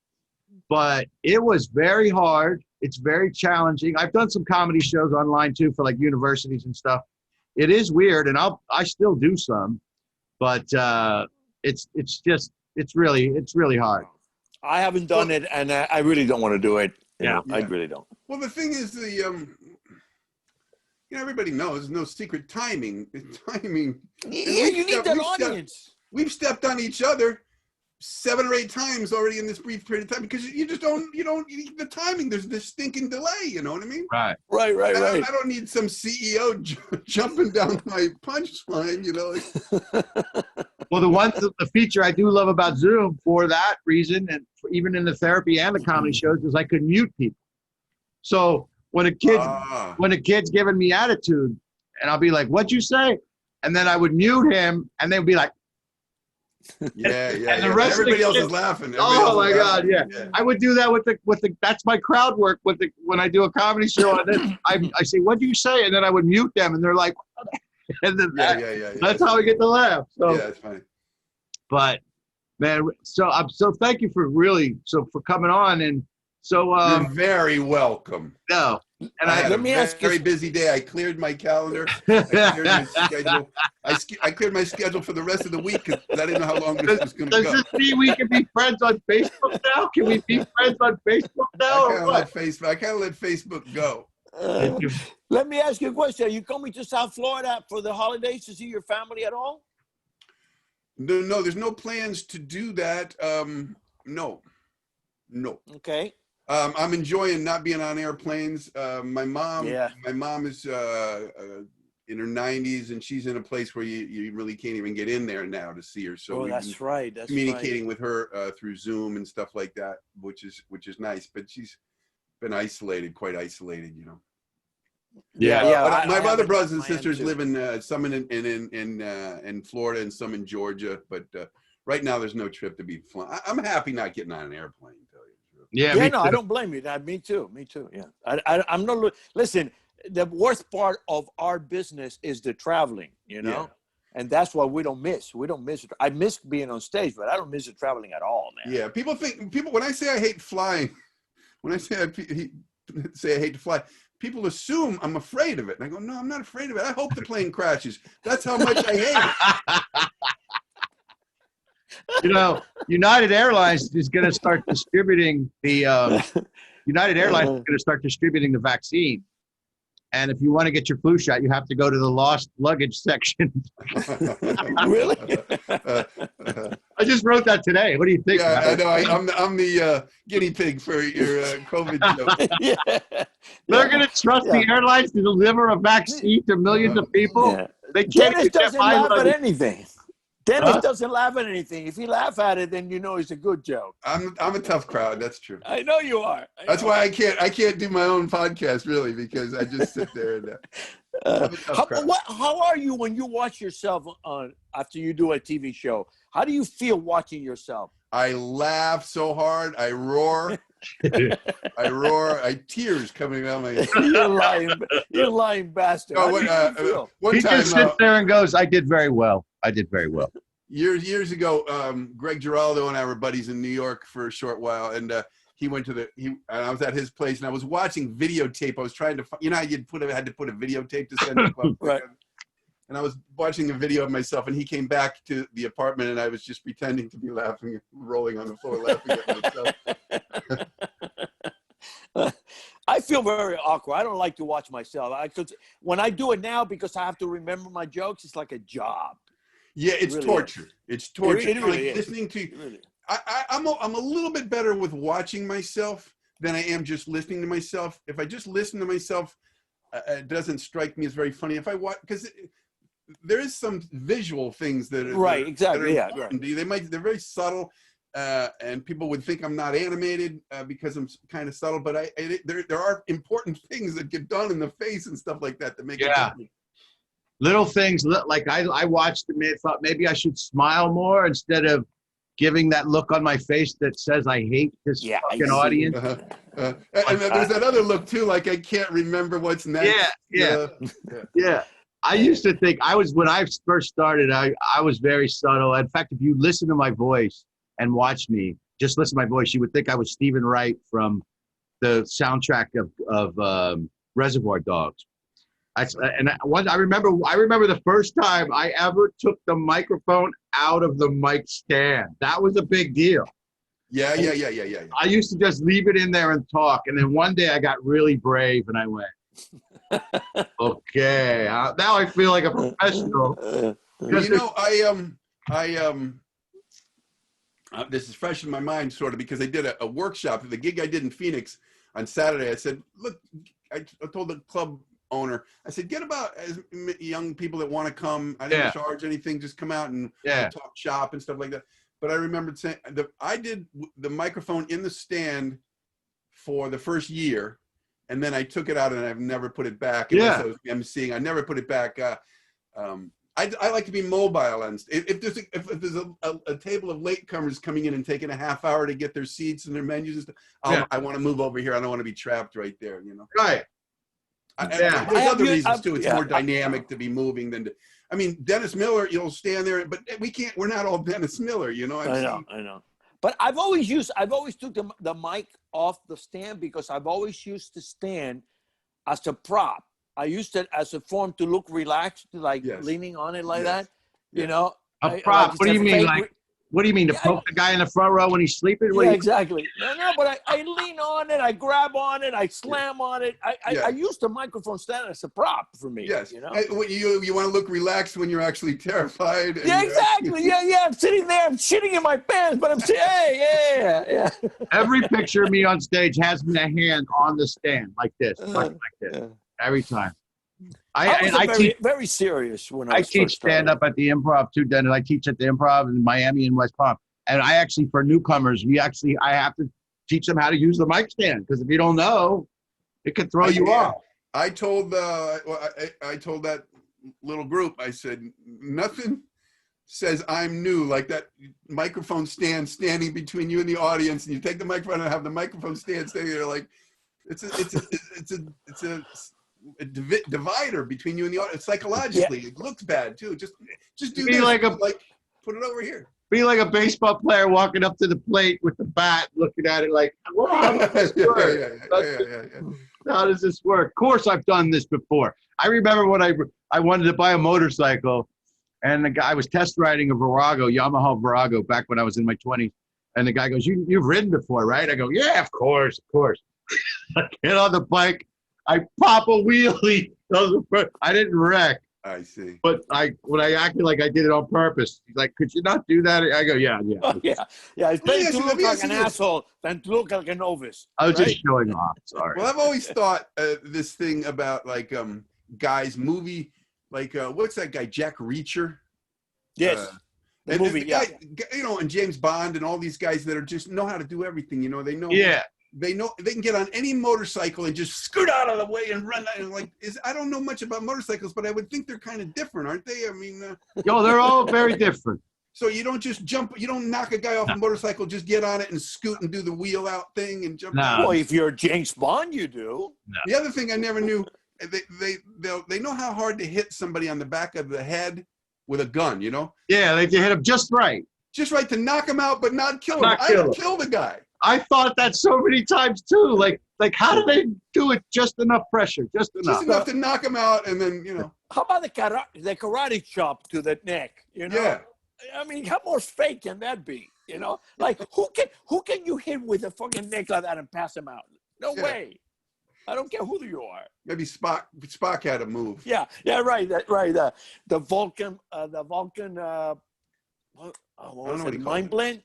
But it was very hard. It's very challenging. I've done some comedy shows online too, for like universities and stuff. It is weird, and I still do some, but it's really hard. I haven't done it, and I really don't want to do it. Yeah. I really don't. Well, the thing is, everybody knows there's no secret timing. Timing. Yeah, you need that audience. We've stepped on each other 7 or 8 times already in this brief period of time because you just don't the timing. There's this stinking delay. You know what I mean? Right. Right. I don't need some CEO jumping down my punchline. Well, the feature I do love about Zoom for that reason, and even in the therapy and the comedy shows, is I could mute people. So when a kid's giving me attitude, and I'll be like, "What'd you say?" And then I would mute him, and they'd be like, Yeah. And the rest everybody of the else is laughing. "Oh my God, yeah." I would do that with the that's my crowd work when I do a comedy show, and then I say, "What'd you say?" And then I would mute them, and they're like, and then that's how we get the laugh. So yeah, it's funny. But man, so thank you for coming on, and so You're very welcome. no. And I had let me ask you- very busy day. I cleared my calendar. I cleared my schedule. I cleared my schedule for the rest of the week because I didn't know how long this was going to Does go. this mean we can be friends on Facebook now? Can we be friends on Facebook now? I kind of let Facebook go. Let me ask you a question. Are you coming to South Florida for the holidays to see your family at all? No, there's no plans to do that. No. Okay. I'm enjoying not being on airplanes. My mom is in her 90s, and she's in a place where you really can't even get in there now to see her. So that's right. That's communicating with her through Zoom and stuff like that, which is nice. But she's been quite isolated, Yeah. My other brothers and sisters live in some in Florida and some in Georgia. But right now, there's no trip to be flying. I'm happy not getting on an airplane. Tell you the truth. Yeah, no, I don't blame you. Me too. Yeah, I'm not. Listen, the worst part of our business is the traveling. And that's what we don't miss. We don't miss it. I miss being on stage, but I don't miss the traveling at all, man. Yeah, people when I say I hate flying, when I say I hate to fly, people assume I'm afraid of it. And I go, no, I'm not afraid of it. I hope the plane crashes. That's how much I hate it. United Airlines is going to start distributing the vaccine. And if you want to get your flu shot, you have to go to the lost luggage section. Really? I just wrote that today. What do you think? Yeah, I know. I'm the guinea pig for your COVID joke. Yeah. They're going to trust the airlines to deliver a vaccine to millions of people. Yeah. They can't. Dennis doesn't laugh at anything. Dennis Huh? doesn't laugh at anything. If he laugh at it, then you know it's a good joke. I'm a tough crowd. That's true. I know you are. That's why I can't do my own podcast really, because I just sit there and I'm a tough crowd. How are you when you watch yourself after you do a TV show? How do you feel watching yourself? I laugh so hard. I roar. Tears coming out my You're lying bastard. No, one He time, just sits there and goes, I did very well. Years ago, Greg Giraldo and I were buddies in New York for a short while, and he went to and I was at his place, and I was watching videotape. I was trying to, how you had to put a videotape to send to club. Right. And I was watching a video of myself, and he came back to the apartment, and I was just pretending to be laughing, rolling on the floor, laughing at myself. I feel very awkward. I don't like to watch myself. When I do it now, because I have to remember my jokes, it's like a job. Yeah, it's really torture. Is. It's torture. It really is. Listening to Really. I'm a little bit better with watching myself than I am just listening to myself. If I just listen to myself, it doesn't strike me as very funny. If I watch, because there is some visual things that are right, exactly, that are yeah. Right. They're very subtle, and people would think I'm not animated because I'm kind of subtle. But there are important things that get done in the face and stuff like that make it funny. Little things like I watched it and thought maybe I should smile more instead of giving that look on my face that says I hate this fucking audience. And there's that other look too, like I can't remember what's next. Yeah. I used to think when I first started, I was very subtle. In fact, if you listen to my voice and watch me, just listen to my voice, you would think I was Stephen Wright from the soundtrack of Reservoir Dogs. I remember the first time I ever took the microphone out of the mic stand. That was a big deal. Yeah. I used to just leave it in there and talk. And then one day I got really brave and I went, Okay, now I feel like a professional. Well, you know, this is fresh in my mind, sort of, because I did a workshop. The gig I did in Phoenix on Saturday, I said, look, I told the club owner, I said, get about as young people that want to come. I didn't charge anything, just come out and we'll talk shop and stuff like that. But I remembered saying I did the microphone in the stand for the first year, and then I took it out and I've never put it back. Unless I was emceeing, I never put it back. I like to be mobile, and if there's a table of latecomers coming in and taking a half hour to get their seats and their menus and stuff, I want to move over here. I don't want to be trapped right there, you know. Right. There's other reasons too. It's more dynamic to be moving than to. I mean, Dennis Miller, you'll stand there, but we can't. We're not all Dennis Miller, you know. I know. But I've always took the mic off the stand because I've always used the stand as a prop. I used it as a form to look relaxed, like leaning on it like that. You know, a prop. What do you mean, like? What do you mean, to poke the guy in the front row when he's sleeping? Yeah, exactly. No, but I lean on it, I grab on it, I slam on it. I use the microphone stand as a prop for me. Yes. You know? You want to look relaxed when you're actually terrified. And, yeah, exactly. Yeah. I'm sitting there, I'm shitting in my pants, but I'm saying, hey, yeah. Every picture of me on stage has my hand on the stand, like this, like this, every time. I teach very serious when I teach stand up at the Improv too, Dennis. I teach at the Improv in Miami and West Palm, and I actually, for newcomers, I have to teach them how to use the mic stand, because if you don't know, it could throw you off. I told I told that little group, I said, nothing says I'm new like that microphone stand standing between you and the audience, and you take the microphone and have the microphone stand standing there, like it's a divider between you and the audience. Psychologically, it looks bad too. Just do this, like put it over here. Be like a baseball player walking up to the plate with the bat, looking at it like, how does this work? How does this work? Of course, I've done this before. I remember when I wanted to buy a motorcycle, and the guy was test riding a Virago, Yamaha Virago, back when I was in my 20s. And the guy goes, "You've ridden before, right?" I go, "Yeah, of course." I get on the bike. I pop a wheelie. I didn't wreck. I see. But when I acted like I did it on purpose, he's like, "Could you not do that?" I go, "Yeah." Oh, yeah. It's better to look like an asshole than to look like a novice. I was just showing off. Sorry. Well, I've always thought this thing about like guys movie, like what's that guy, Jack Reacher? Yes. The movie, guy, you know, and James Bond and all these guys that are just know how to do everything. You know, they know. Yeah. They know they can get on any motorcycle and just scoot out of the way and run. And I don't know much about motorcycles, but I would think they're kind of different, aren't they? I mean, they're all very different. So you don't just jump, you don't knock a guy off a motorcycle, just get on it and scoot and do the wheel out thing and jump. No. Well, if you're James Bond, you do. No. The other thing I never knew, they know how hard to hit somebody on the back of the head with a gun. You know? Yeah, they hit him just right to knock him out, but not kill him. I would kill the guy. I thought that so many times too. Like how do they do it? Just enough pressure, just enough to knock him out, and then How about the karate chop to the neck? You know, yeah. I mean, how more fake can that be? You know, like who can you hit with a fucking neck like that and pass him out? No way. I don't care who you are. Maybe Spock had a move. Yeah, right. The Vulcan. What was it? Mind blend.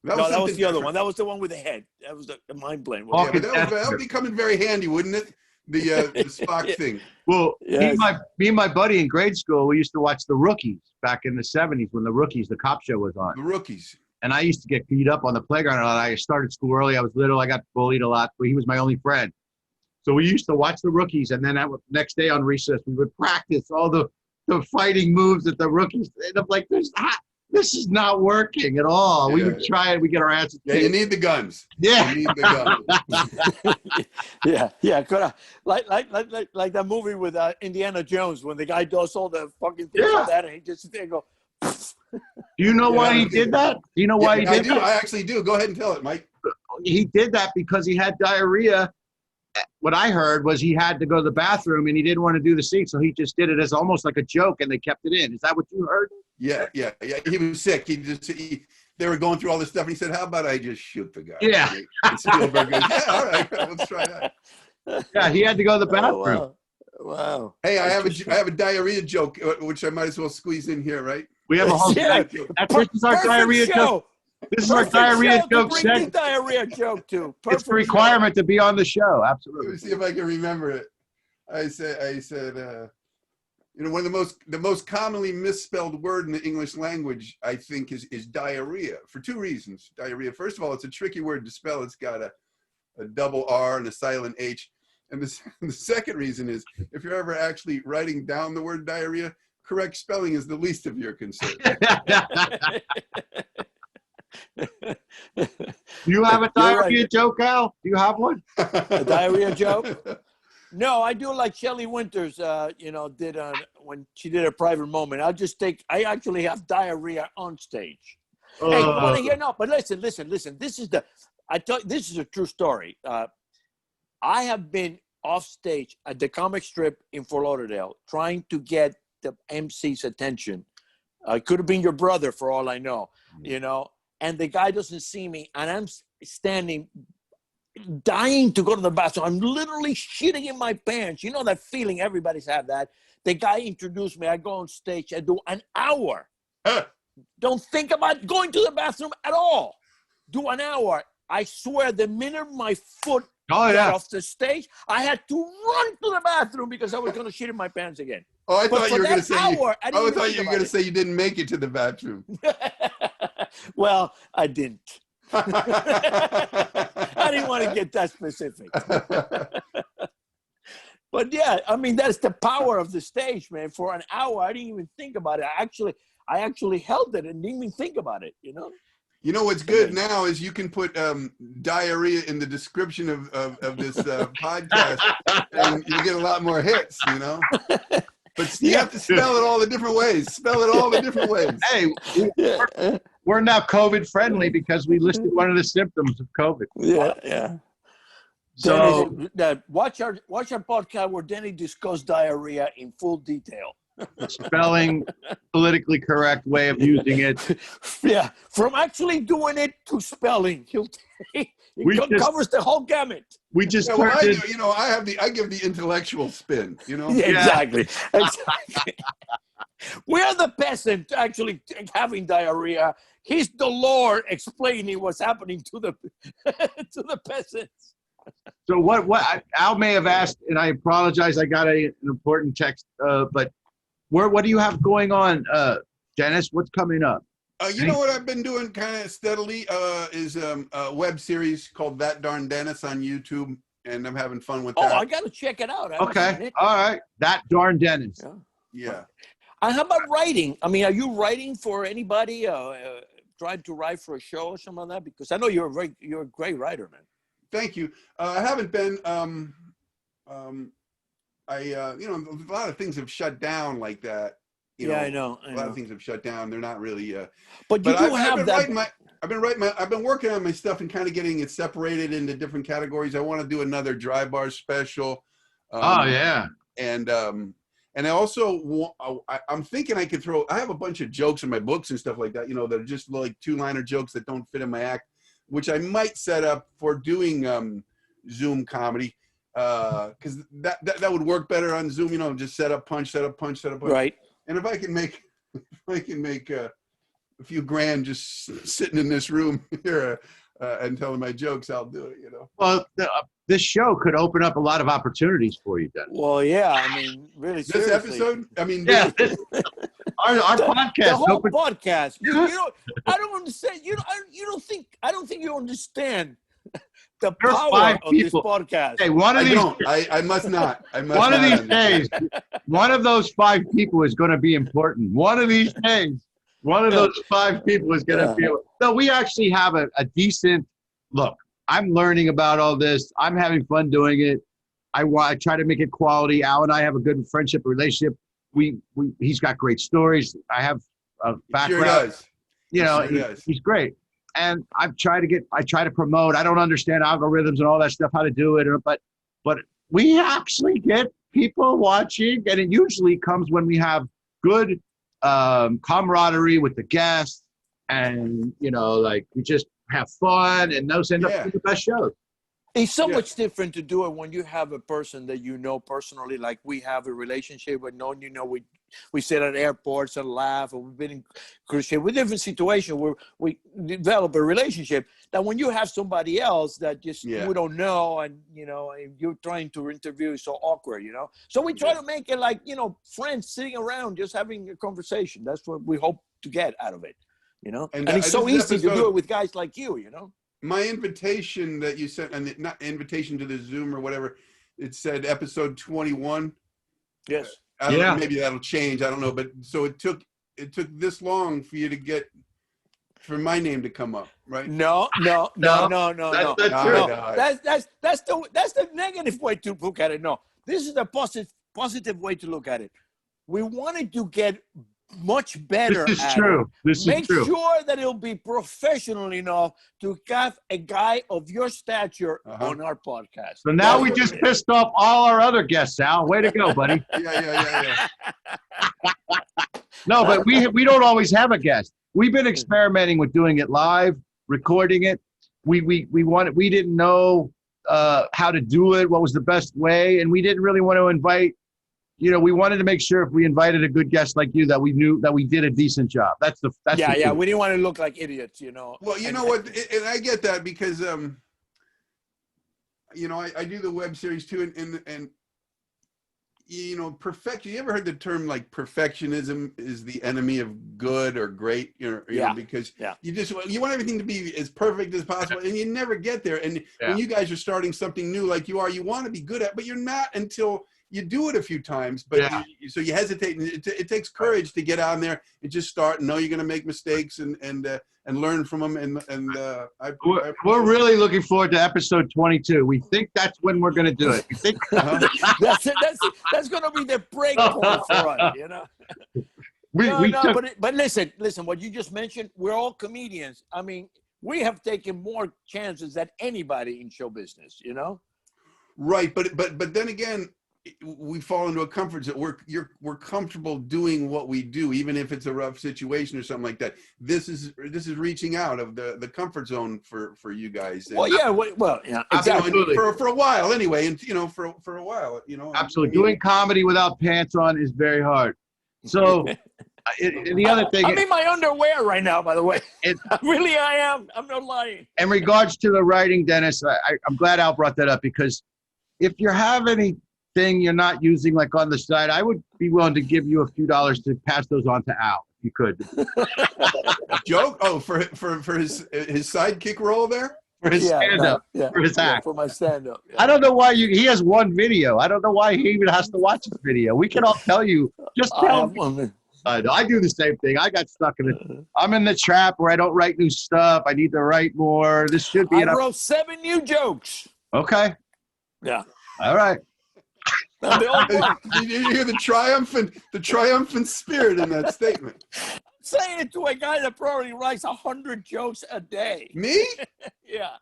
That was the other one. That was the one with the head. That was the mind blend. Yeah, but that would be coming very handy, wouldn't it? The Spock thing. Well, me and my buddy in grade school, we used to watch The Rookies back in the 70s when the cop show was on. The Rookies. And I used to get beat up on the playground a lot. I started school early. I was little. I got bullied a lot, but he was my only friend. So we used to watch The Rookies, and then next day on recess, we would practice all the fighting moves that the Rookies. And I'm like, this is not working at all. We would try it. We get our asses kicked. Yeah, you need the guns. Yeah. You need the guns. yeah. Like that movie with Indiana Jones when the guy does all the fucking things like that, and he just there go. Do you know why he did that? Do you know why he did that? I actually do. Go ahead and tell it, Mike. He did that because he had diarrhea. What I heard was he had to go to the bathroom and he didn't want to do the scene, so he just did it as almost like a joke, and they kept it in. Is that what you heard? Yeah. He was sick. They were going through all this stuff, and he said, "How about I just shoot the guy?" Yeah. And Spielberg goes, "Yeah, all right, let's try that." Yeah, he had to go to the bathroom. Oh, wow. Hey, I have a diarrhea joke, which I might as well squeeze in here, right? We have a whole Yeah. This is our Perfect diarrhea show. joke. This is our Perfect diarrhea show joke to bring segment. the diarrhea joke to. It's Perfect a requirement to be on the show. Let Absolutely. me see if I can remember it. I said, you know, one of the most commonly misspelled word in the English language, I think, is diarrhea, for two reasons. Diarrhea. First of all, it's a tricky word to spell. It's got a double R and a silent H. And the second reason is, if you're ever actually writing down the word diarrhea, correct spelling is the least of your concern. Do you have a diarrhea joke, Al? Do you have one? A diarrhea joke? No, I do like Shelley Winters, you know, did when she did a private moment. I actually have diarrhea on stage. Hey, you want to hear? No, but listen. This is this is a true story. I have been off stage at the comic strip in Fort Lauderdale trying to get the MC's attention. It could have been your brother for all I know, you know, and the guy doesn't see me, and I'm standing dying to go to the bathroom. I'm literally shitting in my pants. You know that feeling, everybody's had that. The guy introduced me. I go on stage. I do an hour. Don't think about going to the bathroom at all. Do an hour. I swear, the minute my foot got off the stage, I had to run to the bathroom because I was going to shit in my pants again. Oh, I thought you were going to say. I thought you were going to say you didn't make it to the bathroom. Well, I didn't. I didn't want to get that specific. But yeah, I mean, that's the power of the stage, man. For an hour, I didn't even think about it. I actually held it and didn't even think about it, you know? You know what's good now is you can put diarrhea in the description of this podcast, and you get a lot more hits, you know? But you have to spell it all the different ways. Spell it all the different ways. Hey, we're now COVID friendly because we listed one of the symptoms of COVID. Yeah. So Dennis, watch our podcast where Denny discussed diarrhea in full detail. Spelling, politically correct way of using it. Yeah, from actually doing it to spelling, it covers the whole gamut. We just I give the intellectual spin. You know, yeah, exactly. We're the peasant actually having diarrhea. He's the Lord explaining what's happening to the to the peasants. So what Al may have asked, and I apologize, I got an important text, but what do you have going on, Dennis? What's coming up? You know what I've been doing kind of steadily is a web series called That Darn Dennis on YouTube, and I'm having fun with that. Oh, I got to check it out. Okay, all right. That Darn Dennis. Yeah. And how about writing? I mean, are you writing for anybody? Trying to write for a show or something like that? Because I know you're a great writer, man. Thank you. I haven't been. You know, a lot of things have shut down like that. I know. A lot of things have shut down. They're not really. But you do have that. I've been working on my stuff and kind of getting it separated into different categories. I want to do another Dry Bar special. And I also I'm thinking I could I have a bunch of jokes in my books and stuff like that. You know, that are just like two-liner jokes that don't fit in my act, which I might set up for doing Zoom comedy. Because that would work better on Zoom, you know, just set up punch. Right. And if I can make a few grand just sitting in this room here and telling my jokes, I'll do it, you know. Well, this show could open up a lot of opportunities for you, Dennis. Well, yeah, I mean, really this seriously. episode, I mean, yeah, our podcast. The whole podcast. You know, I don't understand. I don't think you understand the power of this podcast. Hey, I must not. One of these days, one of those 5 people is going to be important. One of these days, one of those 5 people is going to be. So we actually have a decent look. I'm learning about all this. I'm having fun doing it. I try to make it quality. Al and I have a good friendship relationship. He's got great stories. I have a background. Sure does. You know, he's great. And I try to promote. I don't understand algorithms and all that stuff, how to do it, but we actually get people watching, and it usually comes when we have good camaraderie with the guests, and you know, like we just have fun, and those end up being the best shows. It's so Yeah. much different to do it when you have a person that you know personally, like we have a relationship with. Known, we sit at airports and laugh, and we've been in cruise ship with different situations where we develop a relationship. That when you have somebody else that just we don't know, and you're trying to interview, it's so awkward, So we try to make it like friends sitting around, just having a conversation. That's what we hope to get out of it, And it's so easy to do it with guys like you, My invitation that you sent, and not invitation to the Zoom or whatever, it said episode 21. Yes. I don't know, maybe that'll change. I don't know, but so it took this long for you to get for my name to come up, right? No. That's not true. That's the negative way to look at it. No, this is the positive way to look at it. We wanted to get much better. This is true. Make sure that it'll be professional enough to have a guy of your stature on our podcast. So now we just pissed off all our other guests, Al. Way to go, buddy. Yeah. No, but we don't always have a guest. We've been experimenting with doing it live, recording it. We didn't know how to do it, what was the best way, and we didn't really want to invite. We wanted to make sure if we invited a good guest like you that we knew that we did a decent job. That's the we didn't want to look like idiots, Well, you know what, and I get that because I do the web series too, and perfection. You ever heard the term like perfectionism is the enemy of good or great? Because you want everything to be as perfect as possible, and you never get there. And when you guys are starting something new like you are, you want to be good at, but you're not until you do it a few times, but so you hesitate, and it takes courage to get on there and just start and know you're going to make mistakes and learn from them. We're really looking forward to episode 22. We think that's when we're going to do it. We think that's going to be the break point for us, But listen, what you just mentioned, we're all comedians. I mean, we have taken more chances than anybody in show business, Right, but then again, we fall into a comfort zone. We're comfortable doing what we do, even if it's a rough situation or something like that. This is reaching out of the comfort zone for you guys. And, exactly. For a while anyway, and for a while, absolutely. Doing comedy without pants on is very hard. So the other thing, I'm in my underwear right now, by the way. Really, I am. I'm not lying. In regards to the writing, Dennis, I'm glad Al brought that up, because if you have anything you're not using like on the side, I would be willing to give you a few dollars to pass those on to Al, if you could. Joke? Oh, for his sidekick role there? For his stand-up, for his act. For my stand-up. I don't know why he has one video. I don't know why he even has to watch this video. We can all tell you. Just tell me. I do the same thing. I got stuck in it. I'm in the trap where I don't write new stuff. I need to write more. This should be I wrote 7 new jokes. Okay. Yeah. All right. Did you hear the triumphant spirit in that statement? Saying it to a guy that probably writes 100 jokes a day. Me? Yeah.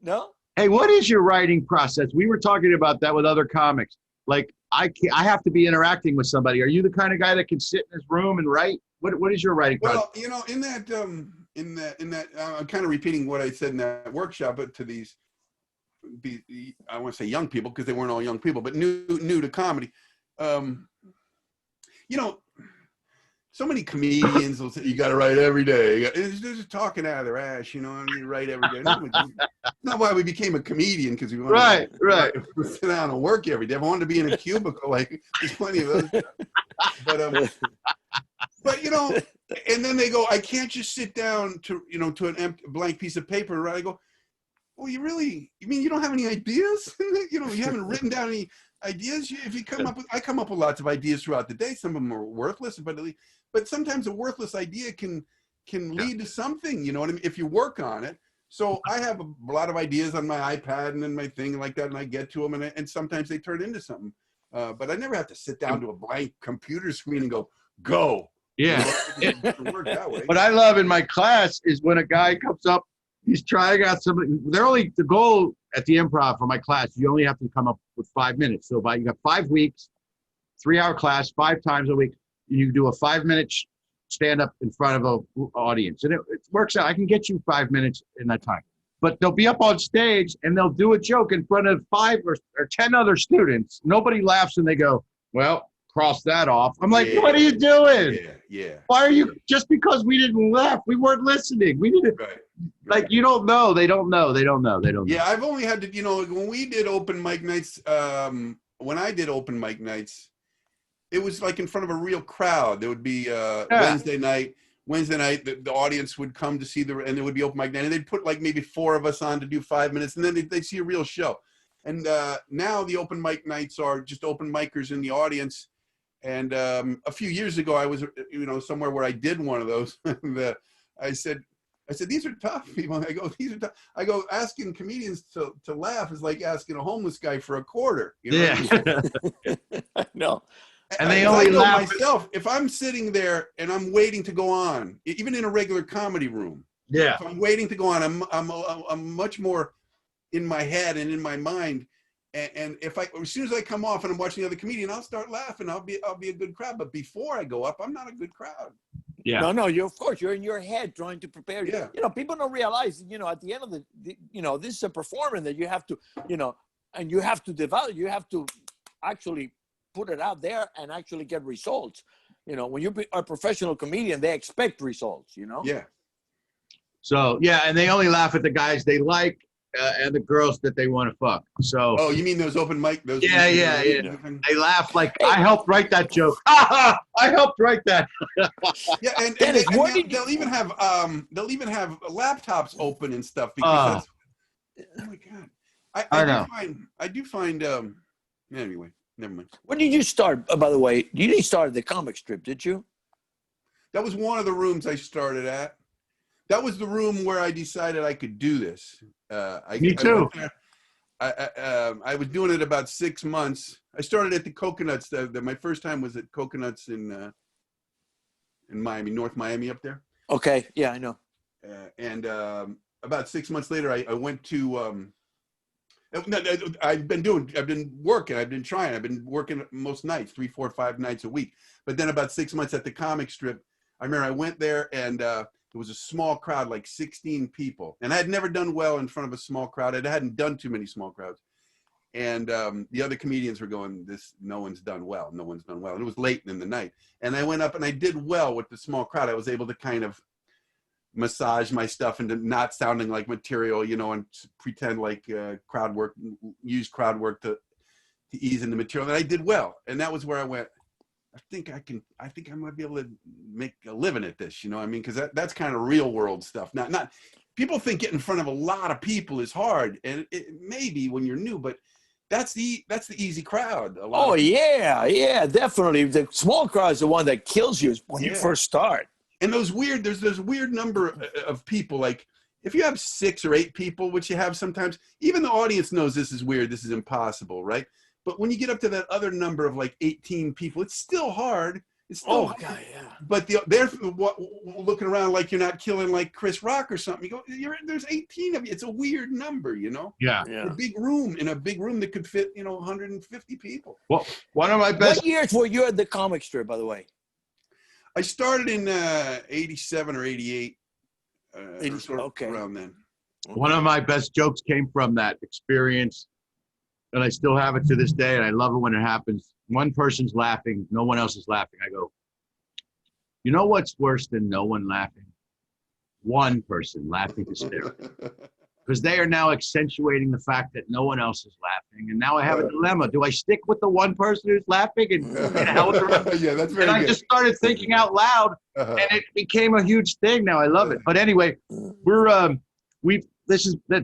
No? Hey, what is your writing process? We were talking about that with other comics. Like, I have to be interacting with somebody. Are you the kind of guy that can sit in his room and write? What is your writing process? Well, in that, I'm kind of repeating what I said in that workshop, but to these, I want to say young people, because they weren't all young people, but new to comedy. So many comedians will say you got to write every day. They're just talking out of their ass, and you write every day. Not why we became a comedian, because we wanted to sit down and work every day. If I wanted to be in a cubicle, like there's plenty of those. But and then they go, I can't just sit down to an empty blank piece of paper and write. I go, well, you mean you don't have any ideas? You haven't written down any ideas. If you I come up with lots of ideas throughout the day. Some of them are worthless, but sometimes a worthless idea can lead to something. You know what I mean? If you work on it. So I have a lot of ideas on my iPad and then my thing like that, and I get to them, and sometimes they turn into something. But I never have to sit down to a blank computer screen and go. Yeah. Work that way. What I love in my class is when a guy comes up, he's trying out something. The goal at the improv for my class, you only have to come up with 5 minutes. So you got 5 weeks, 3-hour class, 5 times a week. You do a 5-minute stand up in front of an audience. And it works out. I can get you 5 minutes in that time. but they'll be up on stage and they'll do a joke in front of 5 or 10 other students. Nobody laughs and they go, well, cross that off. I'm like, what are you doing? Yeah. Why are you, just because we didn't laugh, we weren't listening. We didn't, like, you don't know. They don't know. Yeah, I've only had to, when we did open mic nights, when I did open mic nights, it was like in front of a real crowd. There would be Wednesday night, the audience would come to see and there would be open mic night, and they'd put like maybe 4 of us on to do 5 minutes, and then they'd see a real show. And now the open mic nights are just open micers in the audience. And a few years ago, I was, somewhere where I did one of those. And I said, these are tough people. I go, these are tough. I go, asking comedians to laugh is like asking a homeless guy for a quarter. Yeah. No. And they only laugh myself. If I'm sitting there and I'm waiting to go on, even in a regular comedy room, if I'm waiting to go on, I'm much more in my head and in my mind. And if as soon as I come off and I'm watching the other comedian, I'll start laughing. I'll be a good crowd. But before I go up, I'm not a good crowd. Yeah. No, you're in your head trying to prepare. Yeah. People don't realize, at the end of this is a performance that you have to, and you have to develop. You have to actually put it out there and actually get results. When you are a professional comedian, they expect results. Yeah. So and they only laugh at the guys they like and the girls that they want to fuck. So. Oh, you mean those open mic? Those. Yeah. They laugh like, I helped write that joke. I helped write that. Yeah, and they'll even have laptops open and stuff because that's. Oh my God. I do find. Anyway, never mind. When did you start? By the way, you didn't start at the comic strip, did you? That was one of the rooms I started at. That was the room where I decided I could do this. Me too. I was doing it about 6 months. I started at the Coconuts. My first time was at Coconuts in Miami, North Miami, up there. Okay, yeah, I know. And about 6 months later, I went to. I've been working most nights, 3, 4, 5 nights a week. But then about 6 months at the comic strip, I remember I went there and it was a small crowd, like 16 people. And I had never done well in front of a small crowd. I hadn't done too many small crowds. And the other comedians were going, no one's done well. No one's done well. And it was late in the night. And I went up and I did well with the small crowd. I was able to kind of massage my stuff into not sounding like material, and pretend like crowd work, use crowd work to ease into material. And I did well. And that was where I went, I think I might be able to make a living at this, I mean, because that's kind of real world stuff. Not people think getting in front of a lot of people is hard, and it may be when you're new, but that's the easy crowd. Yeah, definitely. The small crowd is the one that kills you when you first start. And there's a weird number of people. Like if you have 6 or 8 people, which you have sometimes, even the audience knows this is weird, this is impossible, right? But when you get up to that other number of like 18 people, it's still hard. It's still hard. God, yeah. But they're looking around like you're not killing like Chris Rock or something. You go, there's 18 of you. It's a weird number, Yeah. In a big room that could fit, 150 people. Well, one of my best. What years were you at the comic strip, by the way? I started in 87 or 88. Around then. One of my best jokes came from that experience. And I still have it to this day, and I love it when it happens. One person's laughing, no one else is laughing. I go, you know what's worse than no one laughing? One person laughing hysterically. Because they are now accentuating the fact that no one else is laughing. And now I have a dilemma. Do I stick with the one person who's laughing and hell with the rest? Yeah, that's very good. And I just started thinking out loud, and it became a huge thing. Now I love it. But anyway, the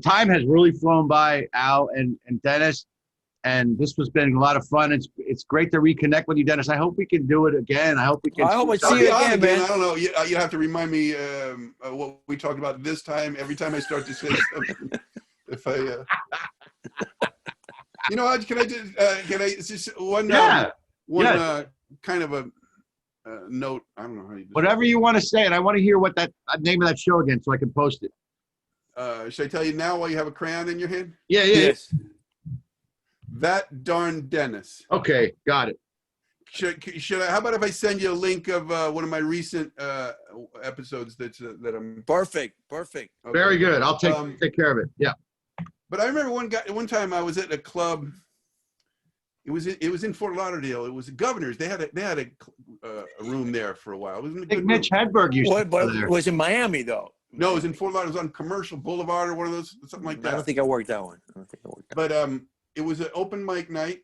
time has really flown by, Al and Dennis. And this has been a lot of fun. It's great to reconnect with you, Dennis. I hope we can do it again. I hope we can. I hope I see you again, man. I don't know. You have to remind me what we talked about this time. Every time I start to say something, if I, can I just one kind of a note. I don't know how you. Whatever you want to say, and I want to hear what that name of that show again, so I can post it. Should I tell you now while you have a crayon in your hand? Yeah. Yes. That darn Dennis. Okay, got it. Should I? How about if I send you a link of one of my recent episodes that I'm. Perfect. Okay. Very good. I'll take care of it. Yeah. But I remember one time I was at a club. It was in Fort Lauderdale. It was Governor's. They had a room there for a while. It was I think Mitch Hedberg used to go there. It was in Miami though. No, it was in Fort Lauderdale. It was on Commercial Boulevard or one of those, something like that. I don't think I worked that one. But it was an open mic night.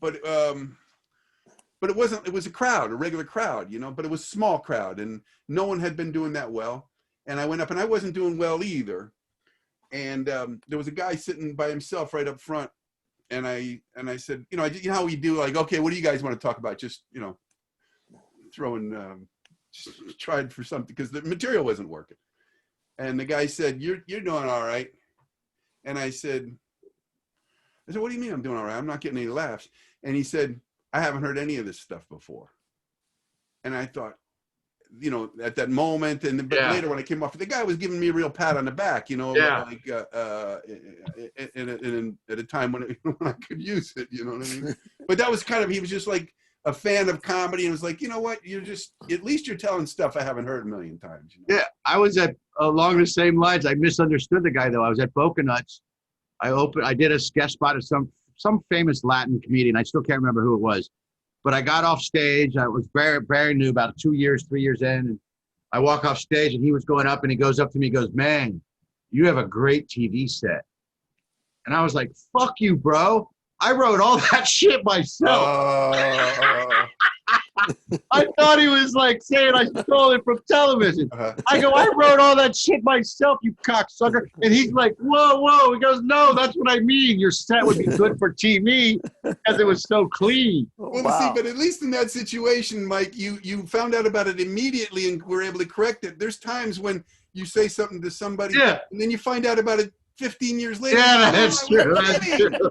But it wasn't. It was a crowd, a regular crowd, but it was a small crowd, and no one had been doing that well. And I went up, and I wasn't doing well either. And there was a guy sitting by himself right up front. And I said, you know how we do, like, okay, what do you guys want to talk about? Just, throwing, just tried for something because the material wasn't working. And the guy said, you're doing all right. And I said, what do you mean I'm doing all right? I'm not getting any laughs. And he said, I haven't heard any of this stuff before. And I thought, at that moment, but later when I came off, the guy was giving me a real pat on the back, like at a time when I could use it, you know what I mean? But that was he was just like a fan of comedy and was like, you know what, at least you're telling stuff I haven't heard a million times. Yeah, I was along the same lines. I misunderstood the guy though. I was at Boca Nuts. I did a guest spot of some famous Latin comedian. I still can't remember who it was. But I got off stage. I was very, very new, about 3 years in. And I walk off stage and he was going up and he goes up to me, he goes, man, you have a great TV set. And I was like, fuck you, bro. I wrote all that shit myself. I thought he was like saying I stole it from television. I go, I wrote all that shit myself, you cocksucker. And he's like, whoa. He goes, no, that's what I mean. Your set would be good for TV because it was so clean. Well, see, but at least in that situation, Mike, you found out about it immediately and were able to correct it. There's times when you say something to somebody and then you find out about it 15 years later. Yeah, that's true. That's true.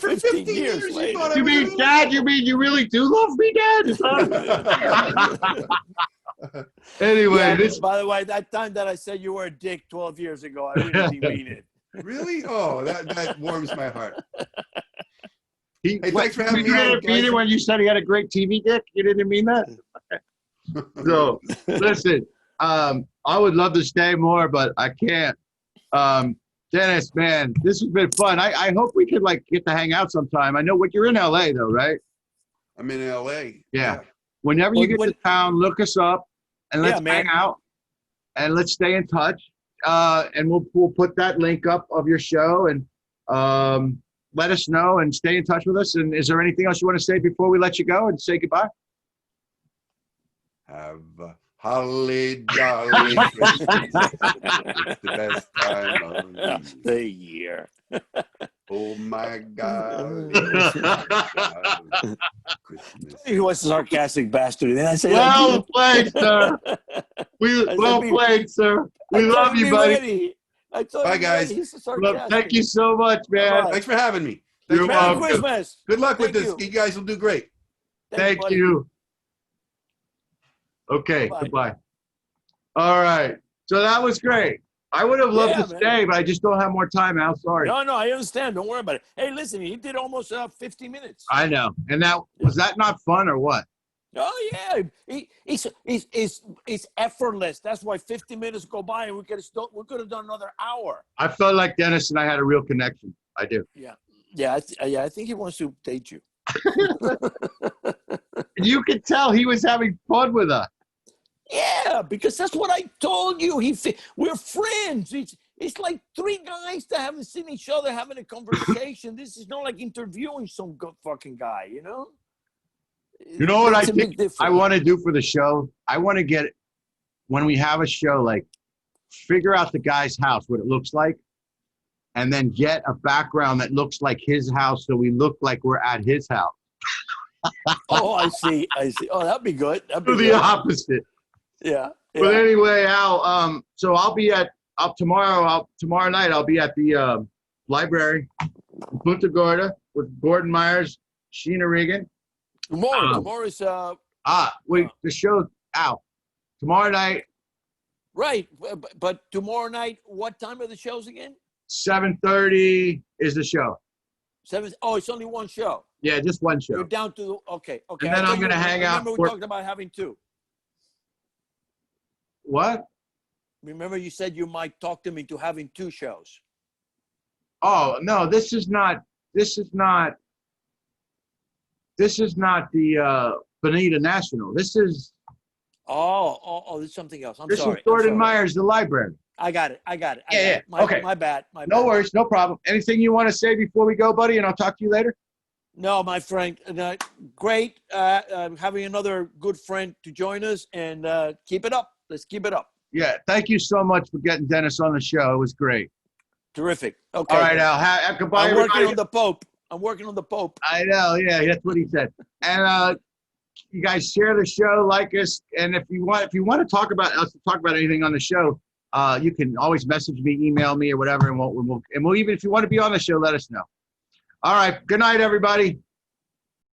For 15 years later. You mean, Dad? You mean you really do love me, Dad? Anyway, by the way, that time that I said you were a dick 12 years ago, I really didn't mean it. Really? Oh, that warms my heart. Hey, thanks for having me on, You didn't mean it when you said he had a great TV dick? You didn't mean that? So, listen, I would love to stay more, but I can't. Dennis, man, this has been fun. I hope we could get to hang out sometime. I know you're in LA though, right? I'm in LA. Yeah. Whenever you get to town, look us up and let's hang out and let's stay in touch. And we'll put that link up of your show and let us know and stay in touch with us. And is there anything else you want to say before we let you go and say goodbye? Have holly jolly Christmas. It's the best time of the year. Oh my God. Christmas. He was a sarcastic bastard. And I say, well played, sir. Well played, sir. We love you, buddy. Bye, guys. Thank you so much, man. Bye. Thanks for having me. You're welcome. Merry Christmas. Good luck with this. You guys will do great. Thank you. Okay, goodbye. All right. So that was great. I would have loved to stay, but I just don't have more time, Al. Sorry. No, I understand. Don't worry about it. Hey, listen, he did almost 50 minutes. I know. And was that not fun or what? Oh, yeah. It's effortless. That's why 50 minutes go by and we could have done another hour. I felt like Dennis and I had a real connection. I do. Yeah, I think he wants to date you. You could tell he was having fun with us. Yeah, because that's what I told you. We're friends. It's like three guys that haven't seen each other having a conversation. This is not like interviewing some good fucking guy, You know what I think I want to do for the show? I want to get, when we have a show, figure out the guy's house, what it looks like, and then get a background that looks like his house so we look like we're at his house. Oh, I see. Oh, that'd be good. Do the opposite. Yeah. But anyway, Al, so I'll be tomorrow night, I'll be at the library in Punta Gorda with Gordon Myers, Sheena Regan. Tomorrow's the show out tomorrow night. Right. But tomorrow night, what time are the shows again? 7:30 is the show. Oh, it's only one show. Yeah, just one show. You're down to okay. And then I'm gonna hang out. Remember, we talked about having two. What? Remember, you said you might talk them into having two shows. Oh no, this is not the Bonita National. This is Oh, this is something else. I'm this sorry. is Gordon I'm sorry. Myers, the library. I got it. Yeah. Okay. My bad. No worries, no problem. Anything you want to say before we go, buddy? And I'll talk to you later. No, my friend. Great having another good friend to join us, and keep it up. Let's keep it up. Yeah. Thank you so much for getting Dennis on the show. It was great. Terrific. Okay. All right, Al. Goodbye, I'm working everybody. on the Pope. I'm working on the Pope. I know. Yeah, that's what he said. And you guys share the show, like us, and if you want to talk about us, talk about anything on the show, you can always message me, email me, or whatever, and we'll even if you want to be on the show, let us know. All right. Good night, everybody.